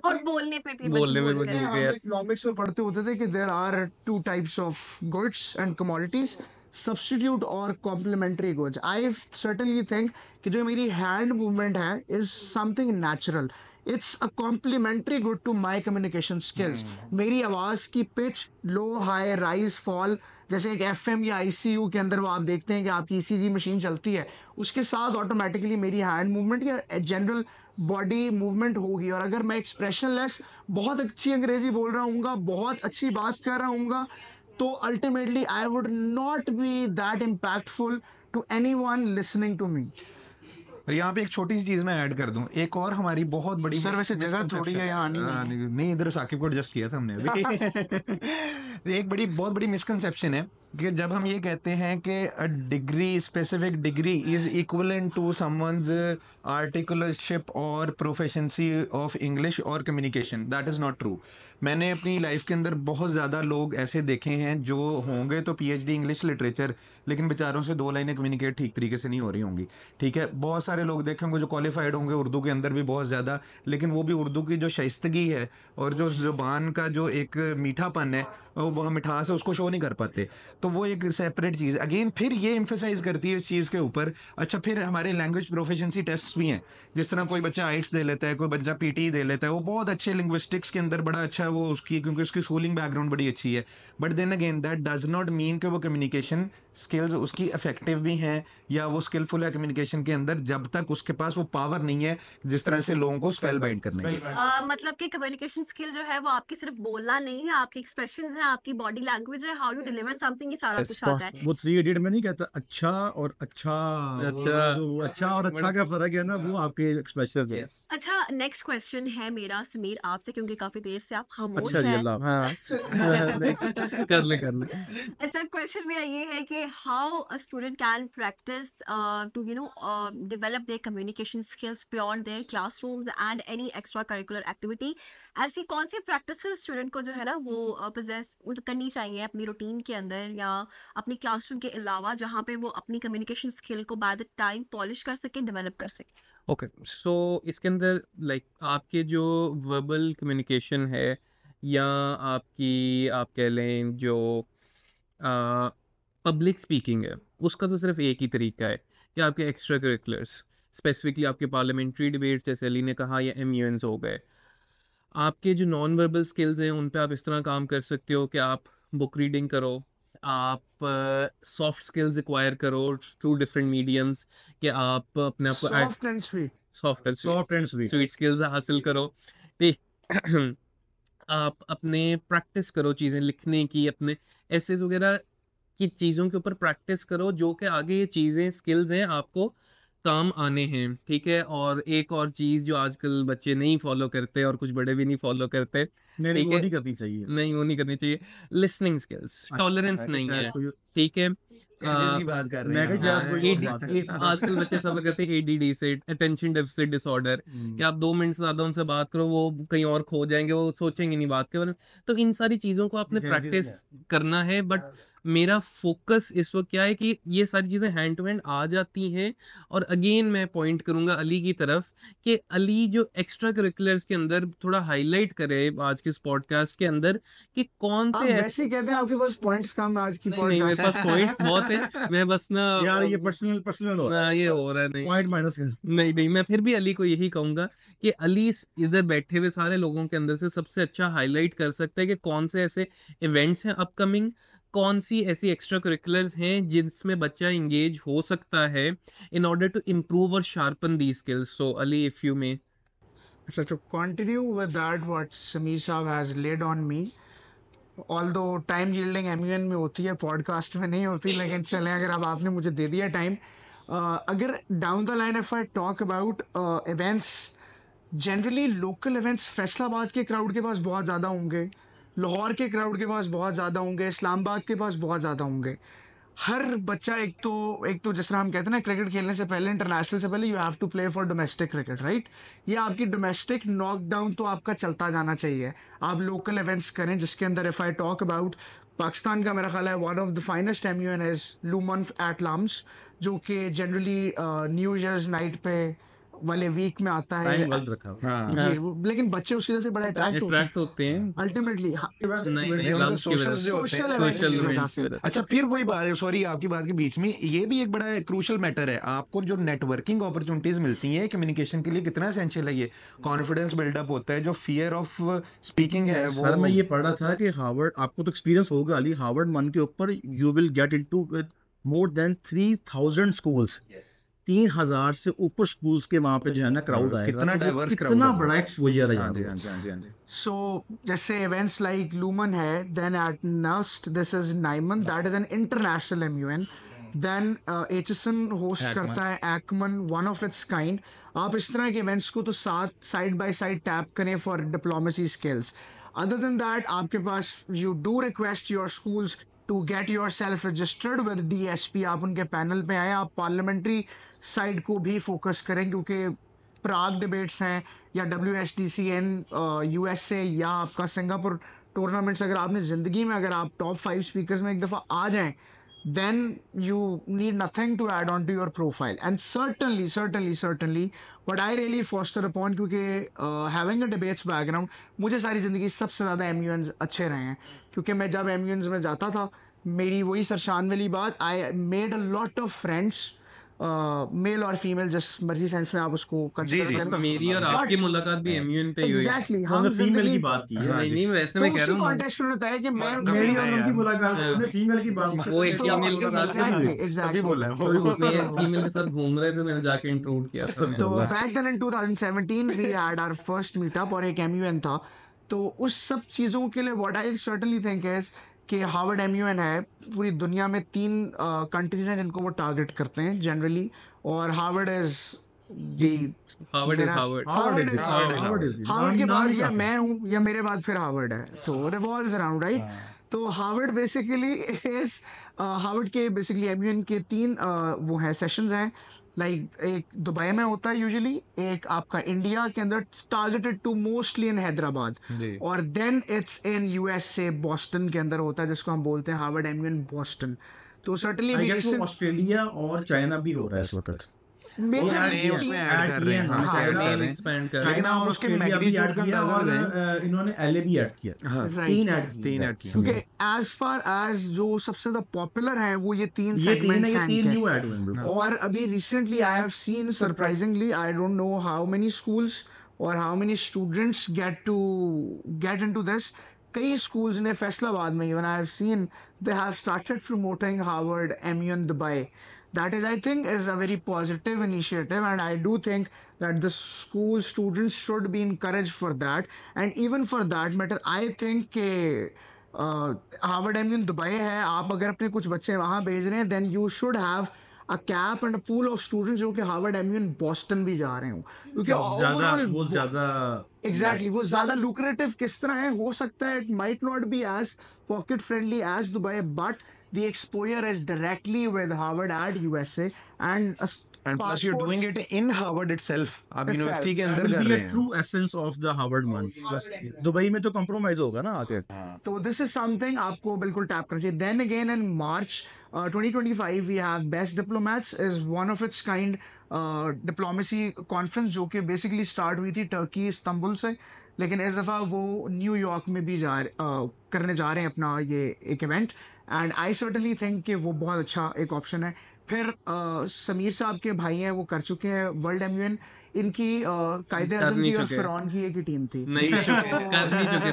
और बोलने पे भी बोलने में मजबूर मजबूर करें। करे। इकोनॉमिक्स में पढ़ते होते थे कि there are two types of goods and commodities, substitute और complementary goods. I certainly think कि जो मेरी हैंड मूवमेंट है is something natural, it's a complementary good to my communication skills. मेरी आवाज़ की pitch, low high rise fall, जैसे एक FM या ICU के अंदर वो आप देखते हैं कि आपकी ECG मशीन चलती है, उसके साथ ऑटोमेटिकली मेरी हैंड मूवमेंट या जनरल बॉडी मूवमेंट होगी। और अगर मैं एक्सप्रेशनलेस बहुत अच्छी अंग्रेजी बोल रहा हूँगा, बहुत अच्छी बात कर रहा हूँगा, तो ultimately I would not be that impactful to anyone listening to me. और यहाँ पे एक छोटी सी चीज मैं ऐड कर दूं, एक और हमारी बहुत बड़ी सर वैसे जगह थोड़ी है यहाँ आने की। नहीं, इधर साकिब को एडजस्ट किया था हमने अभी। एक बहुत बड़ी मिसकंसेप्शन है कि जब हम ये कहते हैं कि a degree, specific degree is equivalent to someone's articulateship और प्रोफिशिएंसी ऑफ इंग्लिश और communication, that is not true. मैंने अपनी लाइफ के अंदर बहुत ज़्यादा लोग ऐसे देखे हैं जो होंगे तो PhD इंग्लिश लिटरेचर, लेकिन बेचारों से 2 लाइनें कम्युनिकेट ठीक तरीके से नहीं हो रही होंगी। ठीक है, बहुत सारे लोग देखे होंगे जो क्वालिफाइड होंगे उर्दू के अंदर भी बहुत ज़्यादा, लेकिन वो भी उर्दू की जो शाइस्तगी है और जो ज़ुबान का जो एक मीठापन है, वह मिठास है, उसको शो नहीं कर पाते। तो वो एक सेपरेट चीज़ अगेन फिर ये एम्फेसाइज करती है इस चीज़ के ऊपर। अच्छा, फिर हमारे लैंग्वेज प्रोफिशिएंसी टेस्ट भी हैं, जिस तरह कोई बच्चा आइट्स दे लेता है, कोई बच्चा PTE दे लेता है, वो बहुत अच्छे लिंग्विस्टिक्स के अंदर बड़ा अच्छा है वो उसकी, क्योंकि उसकी स्कूलिंग बैकग्राउंड बड़ी अच्छी है। But then again that does not mean कि वो कम्युनिकेशन स्किल्स उसकी इफेक्टिव भी हैं या वो स्किलफुल है कम्युनिकेशन के अंदर, जब तक उसके पास वो पावर नहीं है जिस तरह से लोगों को स्पेल बाइंड करने की। मतलब कि कम्युनिकेशन स्किल जो है वो आपकी सिर्फ बोलना नहीं है, आपकी एक्सप्रेशंस हैं, आपकी बॉडी लैंग्वेज है, हाउ यू डिलीवर समथिंग, ये सारा कुछ आता है। वो 3 इडियट में नहीं कहता अच्छा और अच्छा, जो अच्छा और अच्छा का फर्क है ना, वो आपके एक्सप्रेशन है। अच्छा, नेक्स्ट क्वेश्चन है मेरा समीर आपसे, क्योंकि काफी देर से आप खामोश अच्छा जी, हैं। अल्लाह। हाँ कर ले अच्छा, क्वेश्चन मेरा ये है कि how a student can practice to develop their communication skills beyond their classrooms and any extra curricular activity. ऐसी कौन सी प्रैक्टिसेस स्टूडेंट को जो है ना वो पोजेस करनी चाहिए अपनी रूटीन के अंदर या अपनी क्लासरूम के अलावा, जहाँ पे वो अपनी कम्युनिकेशन स्किल को बाय द टाइम पॉलिश कर सके, डेवलप कर सके। ओके, सो इसके अंदर लाइक आपके जो वर्बल कम्युनिकेशन है या आपकी आप कह लें जो पब्लिक स्पीकिंग है, उसका तो सिर्फ एक ही तरीका है कि आपके एक्स्ट्रा करिकुलर्स, स्पेसिफिकली आपके पार्लियामेंट्री डिबेट्स जैसे अली ने कहा या MUNs हो गए। आपके जो नॉन वर्बल स्किल्स हैं उन पे आप इस तरह काम कर सकते हो कि आप बुक रीडिंग करो, आप सॉफ्ट स्किल्स एक्वायर करो थ्रू डिफरेंट मीडियम्स, कि आप अपने आप को soft and sweet, soft and sweet sweet skills हासिल करो। ठीक आप अपने प्रैक्टिस करो चीज़ें लिखने की, अपने एसेज वगैरह की चीज़ों के ऊपर प्रैक्टिस करो, जो कि आगे ये चीज़ें स्किल्स हैं आपको काम आने हैं। ठीक है, और एक और चीज़ जो आजकल बच्चे नहीं फॉलो करते और कुछ बड़े भी नहीं फॉलो करते, नहीं ठीक वो है, नहीं करनी चाहिए। नहीं वो नहीं करनी चाहिए, लिसनिंग स्किल्स, टॉलरेंस नहीं है। ठीक है, जिसकी बात कर रहे मैं हैं कहीं शायद कोई और बात कर आजकल बच्चे सब करते हैं ADD से, अटेंशन डेफिसिट डिसऑर्डर, कि आप 2 मिनट से ज़्यादा उनसे बात करो वो कहीं और खो जाएंगे, वो सोचेंगे नहीं बात के बारे में। तो इन सारी चीज़ों को आपने Gen Zs प्रैक्टिस करना है। बट मेरा फोकस इस वक्त क्या है कि ये सारी चीज़ें हैंड टू हैंड आ जाती हैं। और अगेन मैं पॉइंट करूंगा अली की तरफ कि अली जो एक्स्ट्रा करिकुलर्स के अंदर थोड़ा हाईलाइट करे आज के इस पॉडकास्ट के अंदर कि कौन आप से वैसे कहते हैं आपके पास पॉइंट्स कम है आज की नहीं मेरे पॉडकास्ट। पास पॉइंट्स बहुत है, मैं बस ना यार ये पर्सनल हो रहा ना, ये हो रहा है है, नहीं पॉइंट माइनस कर। नहीं मैं फिर भी अली को यही कहूंगा कि अली इधर बैठे हुए सारे लोगों के अंदर से सबसे अच्छा हाईलाइट कर सकता है कि कौन से ऐसे इवेंट्स हैं अपकमिंग, कौन सी ऐसी एक्स्ट्रा करिकुलर्स हैं जिसमें बच्चा इंगेज हो सकता है इन ऑर्डर टू इम्प्रूव और sharpen the skills. So Ali if you may. So to continue with that, what Sameer Saab has laid on me, although time yielding MUN में होती है, पॉडकास्ट में नहीं होती, लेकिन चलें, अगर अब आपने मुझे दे दिया टाइम, अगर down the line if I talk about events, generally local events Faisalabad के क्राउड के पास बहुत ज़्यादा होंगे, लाहौर के क्राउड के पास बहुत ज़्यादा होंगे, इस्लामाबाद के पास बहुत ज़्यादा होंगे। हर बच्चा एक तो जिस तरह हम कहते हैं ना, क्रिकेट खेलने से पहले, इंटरनेशनल से पहले you have to play for domestic cricket, right? ये आपकी डोमेस्टिक नॉकडाउन तो आपका चलता जाना चाहिए। आप लोकल इवेंट्स करें जिसके अंदर if I talk about Pakistan का, मेरा ख्याल है one of the finest MUN is LUMUN at LUMS, जो कि जनरली न्यू ईयर्स नाइट पे वाले वीक में आता है। टाइम गलत रखा हुआ है। जी, लेकिन बच्चे उसकी वजह से बड़ा अट्रैक्ट होते हैं अल्टीमेटली। नहीं, उनका lunch की वजह से, सोशल इवेंट्स की वजह से। अच्छा, फिर वही बात है, सॉरी आपकी बात के बीच में, ये भी एक बड़ा क्रूशल मैटर है। आपको जो नेटवर्किंग अपॉर्चुनिटीज मिलती हैं कम्युनिकेशन के लिए, कितना एसेंशियल है ये? कॉन्फिडेंस बिल्डअप होता है, जो फियर ऑफ स्पीकिंग है वो। सर मैं ये पढ़ रहा था कि हार्वर्ड, आपको तो एक्सपीरियंस होगा अली, हार्वर्ड मन के ऊपर you will get into with more than 3000 schools, 3000 से ऊपर स्कूल्स के वहाँ पे जो है ना क्राउड आएगा। कितना तो diverse crowd कितना है। बड़ा एक्सपोजर है हाँ जी, यहाँ हाँ पे। जी, हाँ जी, हाँ जी। सो जैसे इवेंट्स लाइक लूमन है, then at NUST this is NIMUN, that is an international MUN, then HSN host करता है एक्मन, वन ऑफ इट्स काइंड। आप इस तरह के इवेंट्स को तो साथ साइड बाय साइड टैप करें for diplomacy skills. Other than that, आपके पास you do request your schools to get your self registered with DSP, आप उनके पैनल पे आए। आप पार्लियामेंट्री साइड को भी फोकस करें, क्योंकि प्राग डिबेट्स हैं या WSDCN USA या आपका सिंगापुर टूर्नामेंट्स, अगर आपने ज़िंदगी में, अगर आप टॉप 5 स्पीकर्स में एक दफ़ा आ जाएं, then you need nothing to add on to your profile. And certainly what I really foster upon, क्योंकि having a debates background, मुझे सारी ज़िंदगी सबसे ज़्यादा MUNs अच्छे रहे हैं, क्योंकि मैं जब MUNs में जाता था, मेरी वही सरशान वाली बात, I made a lot of friends, male और फीमेल, जिस मर्जी सेंस में आप उसको कंसीडर करें। मेरी और आपकी मुलाकात भी एमयूएन पे ही हुई। एग्जैक्टली, हमने हम फीमेल की जिंदगी बात की है। नहीं नहीं, वैसे तो मैं कह उसी रहा हूँ कॉन्टेक्स्ट में होता है कि मैं मेरी और उनकी मुलाकात, हमने फीमेल की बात वो एक फीमेल के साथ एग्जैक्टली बोला है फीमेल के साथ घूम रहे थे, मैंने जाके इंट्रोड्यूस किया तो back then in 2017 we had our first meetup और एक MUN था। तो उस सब चीज़ों के लिए what I certainly think is कि हार्वर्ड MUN है, पूरी दुनिया में 3 कंट्रीज हैं जिनको वो टारगेट करते हैं जनरली, और Harvard is Harvard is Harvard. Harvard के बाद या मैं हूँ या मेरे बाद फिर हार्वर्ड है, तो रिवॉल्व्स अराउंड, राइट? तो हार्वर्ड बेसिकली इज, हार्वर्ड के बेसिकली MUN के 3 वो हैं सेशंस हैं, लाइक एक दुबई में होता है यूजुअली, एक आपका इंडिया के अंदर targeted to mostly in Hyderabad, और then it's in USA Boston के अंदर होता है, जिसको हम बोलते हैं हार्वर्ड MUN बॉस्टन। तो सर्टेनली ऑस्ट्रेलिया और चाइना भी हो रहा है इस वक्त। उसमें ऐड कर रहे हैं, हाँ, चाइना एक्सपेंड कर लेकिन आप उसके मैग्नीट्यूड का अंदाजा लगाएं। इन्होंने LA भी ऐड किया, 3 ऐड किए। क्योंकि एज फार एज जो सबसे ज्यादा पॉपुलर है वो ये 3 ये सेगमेंट्स हैं 3 इनके। न्यू ऐड हुए। और अभी recently I have seen, surprisingly, I don't know how many schools और how many students get into this. कई स्कूल्स ने फैसलाबाद में, even I have seen they have started promoting Harvard MUN Dubai. That is, I think, is a very positive initiative, and I do think that the school students should be encouraged for that. And even for that matter, I think कि Harvard MUN Dubai है, आप अगर अपने कुछ बच्चे वहाँ भेज रहे हैं, then you should have a cap and a pool of students जो कि हार्वर्ड MUN Boston भी जा रहे हो, क्योंकि वो ज्यादा एग्जैक्टली वो ज्यादा लुक्रेटिव किस तरह है, हो सकता है it might not be as pocket friendly as Dubai, but the exposure is directly with Harvard at USA, and plus you're doing it in Harvard itself, आप यूनिवर्सिटी के अंदर will कर be रहे a हैं। true essence of the Harvard one. Dubai में तो compromise होगा ना आके। तो this is something आपको बिल्कुल टैप करना चाहिए। Then again in March 2025 we have Best Diplomats is one of its kind diplomacy conference, जो कि basically start हुई थी टर्की इस्तांबुल से, लेकिन इस दफ़ा वो न्यूयॉर्क में भी करने जा रहे हैं अपना ये एक event, and I certainly think कि वो बहुत अच्छा एक ऑप्शन है। फिर समीर साहब के भाई हैं, वो कर चुके हैं वर्ल्ड MUN, इनकी कायदे आज़म की और फिरौन की एक ही टीम थी। नहीं कर नहीं चुके,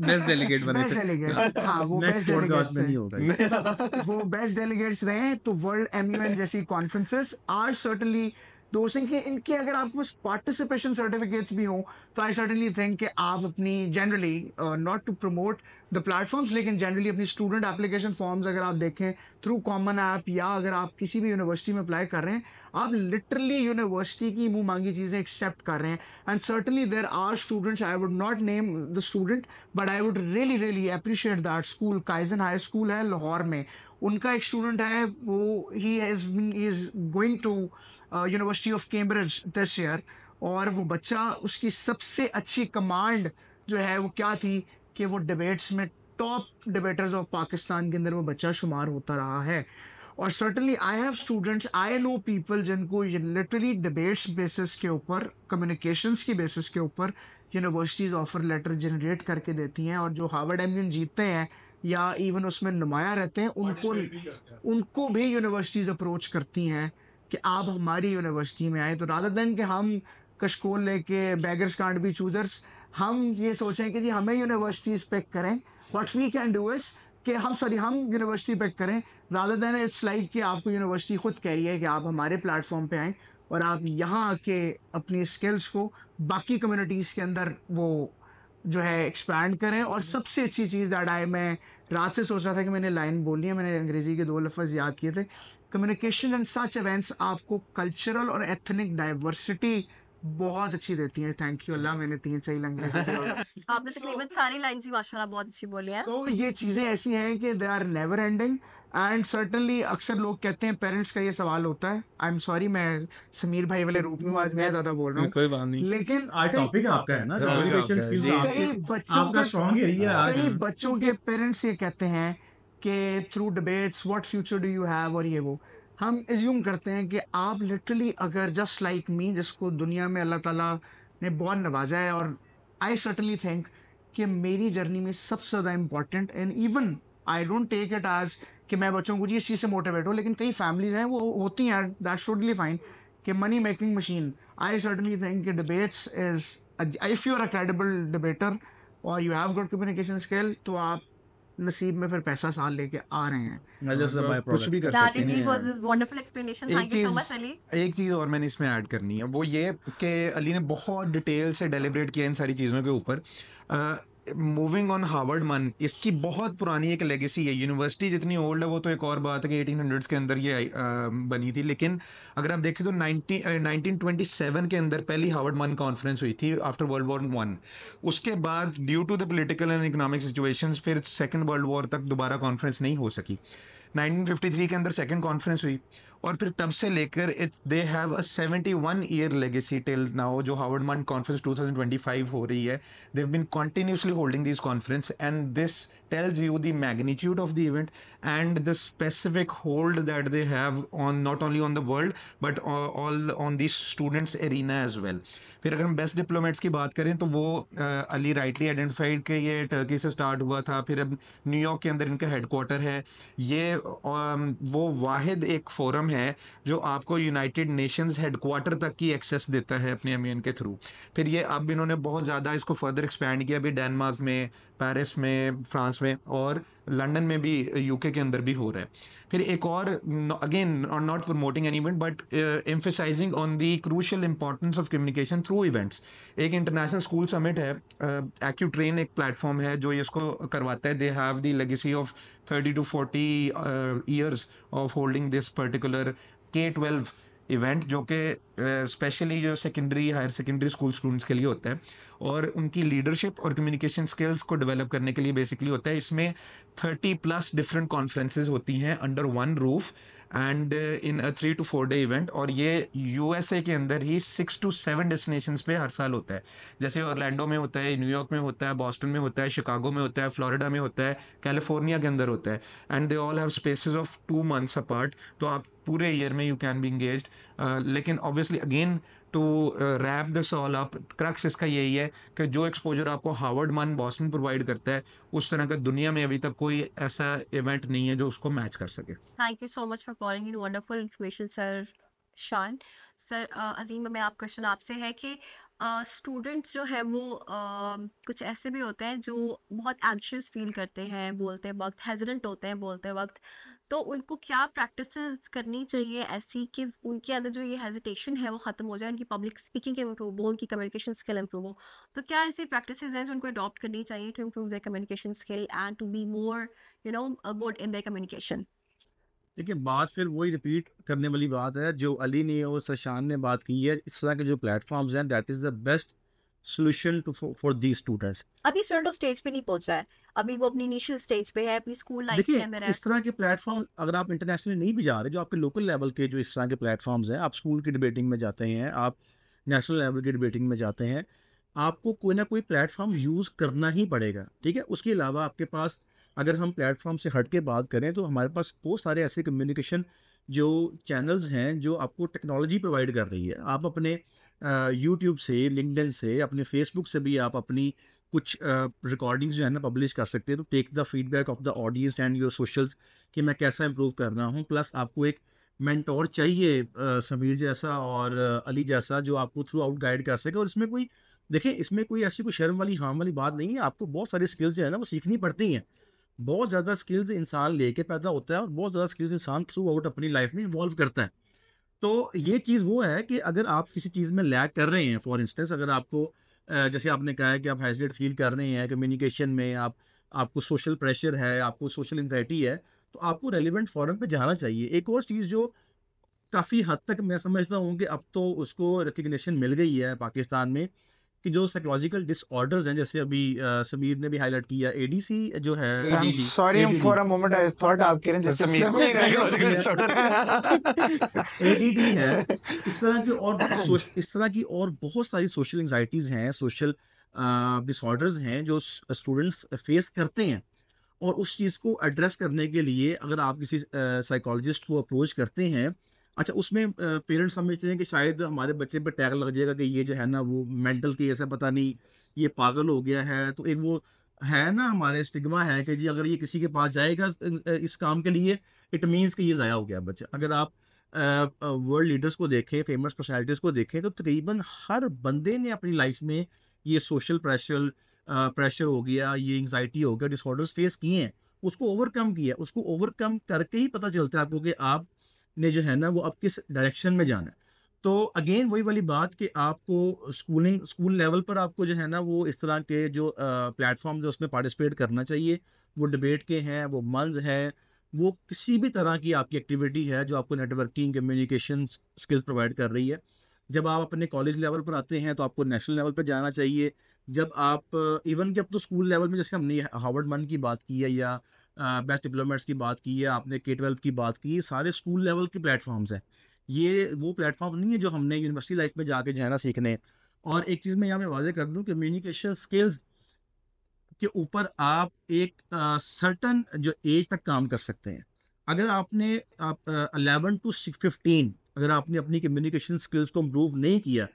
बेस्ट डेलीगेट बने बेस्ट थे। डेलीगेट, हाँ वो Next बेस्ट podcast में नहीं डेलीगेट होगा। वो बेस्ट डेलीगेट्स रहे हैं। तो वर्ल्ड MUN जैसी कॉन्फ्रेंसेस आर सर्टनली दो थिंग कि इनके अगर आपके पास पार्टिसिपेशन सर्टिफिकेट्स भी हों तो आई सर्टनली थिंक कि आप अपनी generally not to promote the platforms लेकिन जनरली अपनी स्टूडेंट एप्लीकेशन फॉर्म्स अगर आप देखें थ्रू कॉमन ऐप या अगर आप किसी भी यूनिवर्सिटी में अप्लाई कर रहे हैं आप लिटरली यूनिवर्सिटी की मुंह मांगी चीज़ें एक्सेप्ट कर रहे हैं and certainly there are students I would not name the student but I would really really appreciate that school Kaizen high school है लाहौर में उनका एक स्टूडेंट है वो he is going to University of Cambridge this year और वो बच्चा उसकी सबसे अच्छी कमांड जो है वो क्या थी कि वो डिबेट्स में टॉप डिबेटर्स ऑफ पाकिस्तान के अंदर वो बच्चा शुमार होता रहा है और certainly I have students I know people जिनको लिटरली डिबेट्स बेसिस के ऊपर कम्युनिकेशंस की बेसिस के ऊपर यूनिवर्सिटीज़ ऑफर लेटर जनरेट करके देती हैं और जो हार्वर्ड एमयून जीतते हैं या इवन उसमें नुमाया रहते हैं उनको भी यूनिवर्सिटीज़ अप्रोच करती हैं कि आप हमारी यूनिवर्सिटी में आए तो रादर देन कि हम कशकोल लेके बेगर्स कांट बी चूजर्स हम ये सोचें कि जी हमें यूनिवर्सिटीज़ पिक करें what we can do is कि हम यूनिवर्सिटी पिक करें रादर देन इट्स लाइक कि आपको यूनिवर्सिटी खुद कह रही है कि आप हमारे प्लेटफॉर्म पे आएँ और आप यहाँ आके अपनी स्किल्स को बाकी कम्युनिटीज़ के अंदर वो जो है एक्सपैंड करें और सबसे अच्छी चीज़ दैट मैं रात से सोच रहा था कि मैंने लाइन बोलनी है मैंने अंग्रेज़ी के 2 लफ्ज़ याद किए थे कम्युनिकेशन एंड सच इवेंट्स आपको कल्चरल और एथनिक डाइवर्सिटी बहुत अच्छी देती हैं थैंक यू अल्लाह मैंने 3 सही अंग्रेजी आपने तकरीबन सारी लाइन्स ही माशाल्लाह बहुत अच्छी बोली है तो ये चीज़ें ऐसी हैं कि they are never ending and certainly अक्सर लोग कहते हैं पेरेंट्स का ये सवाल होता है आई एम सॉरी मैं समीर भाई वाले रूप में आज मैं ज़्यादा बोल रहा हूँ कोई बात नहीं लेकिन आज टॉपिक आपका है ना कम्युनिकेशन स्किल्स कई बच्चों आपका स्ट्रॉन्ग एरिया है कई बच्चों के पेरेंट्स ये कहते हैं कि through debates what future do you have और ये वो हम एज्यूम करते हैं कि आप लिटरली अगर जस्ट लाइक मी जिसको दुनिया में अल्लाह ताला ने बहुत नवाजा है और आई सर्टनली थिंक कि मेरी जर्नी में सबसे ज़्यादा important and even I don't take it as कि मैं बच्चों को जी इस चीज़ से मोटिवेट हो लेकिन कई फैमिलीज हैं वो होती हैं दैट्स टोटली फाइन कि money making machine I certainly think कि debates is if you are a credible debater और you have good communication skill तो आप नसीब में फिर पैसा साल लेके आ रहे हैं कुछ भी कर That सकते indeed हैं was his wonderful explanation. Thank you so much, Ali. एक चीज़ और मैंने इसमें ऐड करनी है वो ये कि अली ने बहुत डिटेल से डेलिब्रेट किया इन सारी चीज़ों के ऊपर मूविंग ऑन हार्वर्ड मन इसकी बहुत पुरानी एक लेगेसी है यूनिवर्सिटी जितनी ओल्ड है वो तो एक और बात है कि 1800s के अंदर ये बनी थी लेकिन अगर आप देखें तो 1927 के अंदर पहली हार्वर्ड मन कॉन्फ्रेंस हुई थी आफ्टर वर्ल्ड वॉर 1 उसके बाद due to the political and economic situations फिर सेकेंड वर्ल्ड वॉर तक दोबारा कॉन्फ्रेंस नहीं हो सकी 1953 के अंदर सेकेंड कॉन्फ्रेंस हुई और फिर तब से लेकर they have a 71 year legacy till now जो हार्वर्ड मन कॉन्फ्रेंस 2025 हो रही है they have been continuously holding this conference and this tells you the magnitude of the event and the specific hold that they have on not only on the world but all on these students arena as well फिर अगर हम best diplomats की बात करें तो वो Ali rightly identified कि ये टर्की से स्टार्ट हुआ था फिर अब न्यूयॉर्क के अंदर इनका हेडक्वार्टर है ये वो वाहिद एक फोरम है जो आपको यूनाइटेड नेशंस हेडक्वार्टर तक की एक्सेस देता है अपने एमयूएन के थ्रू फिर ये अब इन्होंने बहुत ज़्यादा इसको फर्दर एक्सपैंड किया अभी डेनमार्क में पेरिस में फ्रांस में और लंदन में भी यूके के अंदर भी हो रहा है फिर एक और again not promoting any event but emphasising on the crucial importance of communication through events एक इंटरनेशनल स्कूल समिट है एक्यू ट्रेन एक प्लेटफॉर्म है जो इसको करवाता है they have the legacy of 30 to 40 years of holding this particular K-12 event जो कि स्पेशली जो secondary higher secondary school students के लिए होता है और उनकी लीडरशिप और कम्युनिकेशन स्किल्स को डेवलप करने के लिए बेसिकली होता है इसमें 30+ डिफरेंट कॉन्फ्रेंसेज होती हैं under one roof and in a 3 to 4 day event और ये यूएसए के अंदर ही 6 to 7 डेस्टिनेशंस पे हर साल होता है जैसे ऑरलैंडो में होता है न्यूयॉर्क में होता है बॉस्टन में होता है शिकागो में होता है फ्लोरिडा में होता है कैलिफोर्निया के अंदर होता है and they all have spaces of 2 months apart तो आप पूरे ईयर में यू कैन बी इंगेज्ड लेकिन obviously again to wrap this all up crux इसका यही है कि जो एक्सपोजर आपको हार्वर्ड मन बॉस्टन प्रोवाइड करता है उस तरह का दुनिया में अभी तक कोई ऐसा इवेंट नहीं है जो उसको मैच कर सके Thank you so much for pouring in wonderful information, sir. शान सर अजीम मैं आप क्वेश्चन आपसे है कि स्टूडेंट्स जो है वो कुछ ऐसे भी होते हैं जो बहुत एंशियस फील करते हैं बोलते वक्त हेजिडेंट होते हैं बोलते वक्त तो उनको क्या प्रैक्टिसेस करनी चाहिए ऐसी कि उनके अंदर जो ये हेजिटेशन है वो ख़त्म हो जाए, उनकी पब्लिक स्पीकिंग इम्प्रूव हो, उनकी कम्युनिकेशन स्किल इम्प्रूव हो? तो क्या ऐसी प्रैक्टिसेस हैं जो उनको अडॉप्ट करनी चाहिए to improve their communication skill and to be more good in their communication? देखिए, बात फिर वही रिपीट करने वाली बात है जो अली ने और सशान ने बात की है। इस तरह के जो प्लेटफॉर्म्स हैं, that is the best solution to for the students. अभी स्टूडेंट स्टेज पे नहीं पहुंचा है, अभी वो अपनी इनिशियल स्टेज पे है, अपनी स्कूल लाइफ के देखिए, अंदर है। इस तरह के प्लेटफॉर्म अगर आप इंटरनेशनली नहीं भी जा रहे, जो आपके लोकल लेवल के जो इस तरह के प्लेटफॉर्म्स हैं, आप स्कूल की डिबेटिंग में जाते हैं, आप नेशनल लेवल की डिबेटिंग में जाते हैं, आपको कोई ना कोई प्लेटफॉर्म यूज़ करना ही पड़ेगा, ठीक है। उसके अलावा आपके पास, अगर हम प्लेटफॉर्म से हट के बात करें, तो हमारे पास बहुत सारे ऐसे कम्युनिकेशन जो चैनल्स हैं जो आपको टेक्नोलॉजी प्रोवाइड कर रही है। आप अपने यूट्यूब से, लिंक्डइन से, अपने फेसबुक से भी आप अपनी कुछ रिकॉर्डिंग्स जो है ना पब्लिश कर सकते हैं। तो take the feedback of the audience and your socials कि मैं कैसा इंप्रूव कर रहा हूँ। प्लस आपको एक मेंटोर चाहिए, समीर जैसा और अली जैसा, जो आपको थ्रू आउट गाइड कर सके। और इसमें कोई, देखिए, इसमें कोई ऐसी कोई शर्म वाली, हार्म वाली बात नहीं है। आपको बहुत सारी स्किल्स जो है ना वो सीखनी पड़ती हैं। बहुत ज़्यादा स्किल्स इंसान लेके पैदा होता है और बहुत ज़्यादा स्किल्स इंसान थ्रू आउट अपनी लाइफ में इवॉल्व करता है। तो ये चीज़ वो है कि अगर आप किसी चीज़ में लैग कर रहे हैं, फॉर इंस्टेंस अगर आपको जैसे आपने कहा है कि आप हेजिटेट फील कर रहे हैं कम्युनिकेशन में, आपको सोशल प्रेशर है, आपको सोशल एंग्जाइटी है, तो आपको रेलिवेंट फोरम पे जाना चाहिए। एक और चीज़ जो काफ़ी हद तक मैं समझता हूँ कि अब तो उसको रिकग्निशन मिल गई है पाकिस्तान में, कि जो साइकोलॉजिकल डिसऑर्डर्स हैं, जैसे अभी समीर ने भी हाईलाइट किया, एडीसी जो है, I'm sorry for a moment I thought आप कह रहे हैं जैसे एडीडी है, इस तरह की और बहुत सारी सोशल एंग्जाइटीज़ हैं, सोशल डिसऑर्डर्स हैं जो स्टूडेंट्स फेस करते हैं। और उस चीज़ को एड्रेस करने के लिए अगर आप किसी साइकोलॉजिस्ट को अप्रोच करते हैं, अच्छा, उसमें पेरेंट्स समझते हैं कि शायद हमारे बच्चे पे टैग लग जाएगा कि ये जो है ना वो मेंटल केस है, पता नहीं ये पागल हो गया है। तो एक वो है ना हमारे स्टिग्मा है कि जी अगर ये किसी के पास जाएगा इस काम के लिए, इट मीन्स कि ये ज़ाया हो गया बच्चा। अगर आप वर्ल्ड लीडर्स को देखें, फेमस पर्सनैलिटीज़ को देखें, तो तकरीबन हर बंदे ने अपनी लाइफ में ये सोशल प्रेशर हो गया, ये एंग्जाइटी हो गया, डिसऑर्डर्स फेस किए हैं, उसको ओवरकम किया। उसको ओवरकम करके ही पता चलता है आपको कि आप ने जो है ना वो अब किस डायरेक्शन में जाना है। तो अगेन वही वाली बात कि आपको स्कूल लेवल पर आपको जो है ना वो इस तरह के जो प्लेटफॉर्म जो उसमें पार्टिसिपेट करना चाहिए, वो डिबेट के हैं, वो मंज है, वो किसी भी तरह की आपकी एक्टिविटी है जो आपको नेटवर्किंग, कम्युनिकेशन स्किल्स प्रोवाइड कर रही है। जब आप अपने कॉलेज लेवल पर आते हैं तो आपको नेशनल लेवल पर जाना चाहिए। जब आप इवन कि अब तो स्कूल लेवल में, जैसे हमने हार्वर्ड मन की बात की है या बेस्ट डिप्लोमेट्स की बात की है, आपने K-12 की बात की, सारे स्कूल लेवल के प्लेटफॉर्म्स हैं। ये वो प्लेटफॉर्म नहीं है जो हमने यूनिवर्सिटी लाइफ में जाके जो है ना सीखने। और एक चीज़ मैं यहाँ पे वाज़ेह कर दूँ, कम्युनिकेशन स्किल्स के ऊपर आप एक सर्टन जो एज तक काम कर सकते हैं। अगर आपने 11 to 15 अगर आपने अपनी कम्युनिकेशन स्किल्स को इम्प्रूव नहीं किया,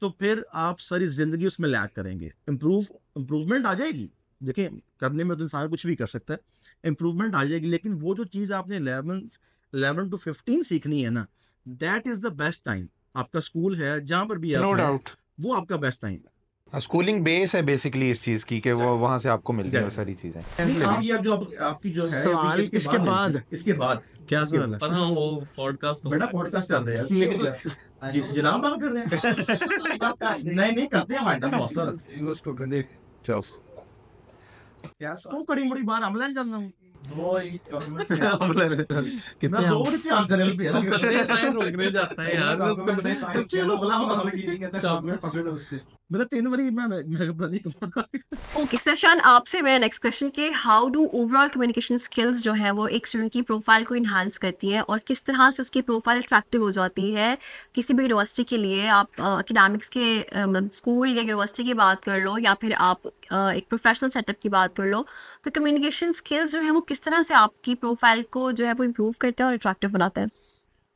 तो फिर आप सारी ज़िंदगी उसमें लैग करेंगे। इम्प्रूवमेंट आ जाएगी, देखिए करने में तो इंसान कुछ भी कर सकता है, इम्प्रूवमेंट आ जाएगी, लेकिन वो जो चीज़ आपने 11 to 15 सीखनी है ना, that is the best time. आपका स्कूल है जहाँ पर भी नो आप हैं, डाउट वो आपका बेस्ट टाइम है। स्कूलिंग बेस है बेसिकली इस चीज की कि वो वहां से आपको मिलती है वो सारी चीजें। नहीं, अभी आप जो आपकी जो है सवाल अभी इसके बाद इसके बाद क्या सवाल है? पर हाँ, वो पॉडकास्ट बड़ा पॉडकास्ट चल रहा है जी, जनाब बात कर रहे हैं। नहीं करते हैं मैडम, हौसला रखते हैं। क्या तो कड़ी बड़ी बार हमला नहीं जानना हूँ। कितना दो बड़ी ध्यान करे पे यार, रोकने जाता है यार। चलो बोला हम नहीं कहता काम में पकड़ लो उससे। मतलब 3 बारी मैं पता नहीं कौन। ओके सशान, आपसे मेरा नेक्स्ट क्वेश्चन कि how do overall communication skills जो है वो एक स्टूडेंट की प्रोफाइल को इन्हांस करती है और किस तरह से उसकी प्रोफाइल अट्रैक्टिव हो जाती है किसी भी यूनिवर्सिटी के लिए? आप एकेडमिक्स के स्कूल या यूनिवर्सिटी की बात कर लो या फिर आप एक प्रोफेशनल सेटअप की बात कर लो, तो कम्युनिकेशन स्किल्स जो है वो किस तरह से आपकी प्रोफाइल को जो है वो इम्प्रूव करते हैं और अट्रैक्टिव बनाते हैं?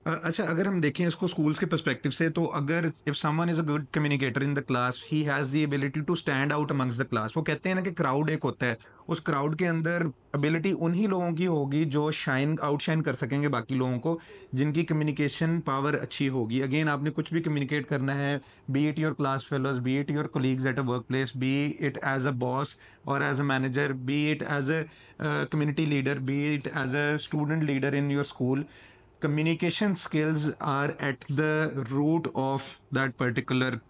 अच्छा, अगर हम देखें इसको स्कूल्स के पर्सपेक्टिव से, तो अगर if someone is a good communicator in the class, he has the ability to stand out amongst the class. वो कहते हैं ना कि क्राउड एक होता है, उस क्राउड के अंदर एबिलिटी उन्हीं लोगों की होगी जो आउटशाइन कर सकेंगे बाकी लोगों को, जिनकी कम्युनिकेशन पावर अच्छी होगी। अगेन, आपने कुछ भी कम्युनिकेट करना है, be it your class fellows, be it your colleagues at a work place, be it as a boss और as a manager, be it as a community leader, be it as a student leader in your school, communication skills are at the root of that particular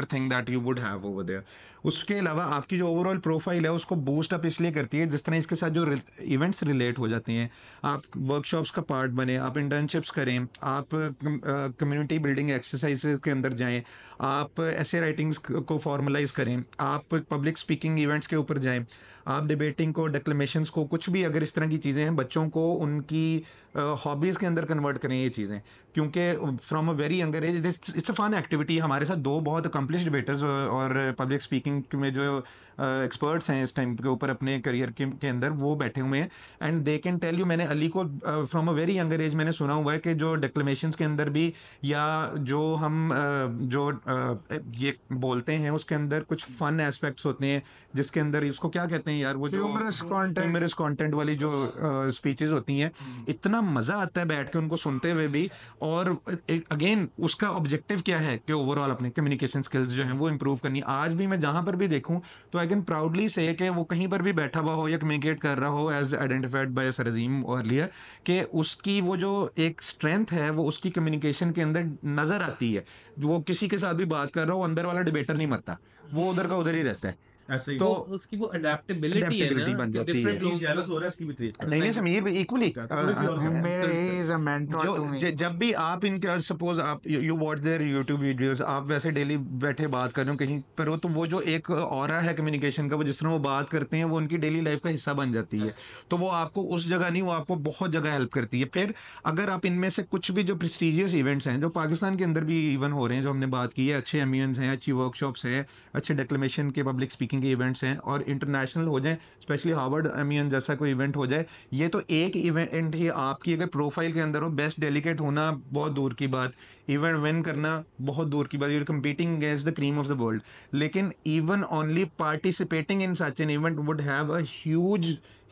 thing that you would have over there. उसके अलावा आपकी जो overall profile है उसको boost up इसलिए करती है जिस तरह इसके साथ जो इवेंट्स रिलेट हो जाते हैं, आप वर्कशॉप्स का पार्ट बने, आप इंटर्नशिप्स करें, आप कम्युनिटी बिल्डिंग एक्सरसाइजेस के अंदर जाएं, आप ऐसे राइटिंग्स को फॉर्मलाइज करें, आप पब्लिक स्पीकिंग इवेंट्स के ऊपर जाएं, आप डिबेटिंग को, डेक्लेमेशंस को, कुछ भी अगर इस तरह की चीज़ें हैं, बच्चों को उनकी हॉबीज़ के अंदर कन्वर्ट करें ये चीज़ें, क्योंकि from a very younger age it's a fun activity. हमारे साथ दो बहुत अकम्पलिश्ड डिबेटर्स और पब्लिक स्पीकिंग में जो एक्सपर्ट्स हैं इस टाइम के ऊपर अपने करियर के अंदर, वो बैठे हुए हैं and they can tell you. मैंने अली को from a very younger age मैंने सुना हुआ है कि जो डेक्लेमेशंस के अंदर भी, या जो हम ये बोलते हैं उसके अंदर कुछ फन एस्पेक्ट्स होते हैं, जिसके अंदर उसको क्या कहते हैं यार, वो जो ह्यूमरस कंटेंट वाली जो स्पीचेस होती हैं, इतना मज़ा आता है बैठ के उनको सुनते हुए भी। और अगेन उसका ऑब्जेक्टिव क्या है कि ओवरऑल अपने कम्युनिकेशन स्किल्स जो हैं वो इम्प्रूव करनी। आज भी मैं जहाँ पर भी देखूँ तो आई कैन प्राउडली से कि वो कहीं पर भी बैठा हुआ हो या कम्युनिकेट कर रहा हो, as identified by sir Azeem earlier, कि उसकी वो जो एक स्ट्रेंथ है वो उसकी कम्युनिकेशन के अंदर नज़र आती है। वो किसी के साथ भी बात कर रहा हो, अंदर वाला डिबेटर नहीं मरता, वो उधर का उधर ही रहता है। ऐसे ही तो उसकी वो अडेप्टेबिलिटी है Adaptability ना बन कि जाती different है। लोग जेलस हो रहा है इसकी भी तेज। नहीं समीर इक्वली, थोड़ी सी और मेरे he is a mentor to me. जब भी आप इनके सपोज आप you watch their YouTube videos, आप वैसे डेली बैठे बात कर रहे हो कहीं पर हो, तो वो जो एक ऑरा है कम्युनिकेशन का, वो जिस तरह वो बात करते हैं वो उनकी डेली लाइफ का हिस्सा बन जाती है। तो वो आपको उस जगह नहीं, वो आपको बहुत जगह हेल्प करती है। फिर अगर आप इनमें से कुछ भी जो प्रेस्टिजियस इवेंट्स हैं जो पाकिस्तान के अंदर भी इवन हो रहे हैं, जो हमने बात की है, अच्छे एम्यून्स हैं, अच्छी वर्कशॉप्स हैं, अच्छे डेक्लेमेशन के पब्लिक स्पीकिंग के इवेंट्स हैं, और इंटरनेशनल हो जाए, स्पेशली हार्वर्ड एम्यून जैसा कोई इवेंट हो जाए, ये तो एक इवेंट ही आपकी अगर प्रोफाइल के अंदर हो, बेस्ट डेलीकेट होना बहुत दूर की बात, इवेंट विन करना बहुत दूर की बात, you're competing against the cream of the world. लेकिन even only participating in such an event would have a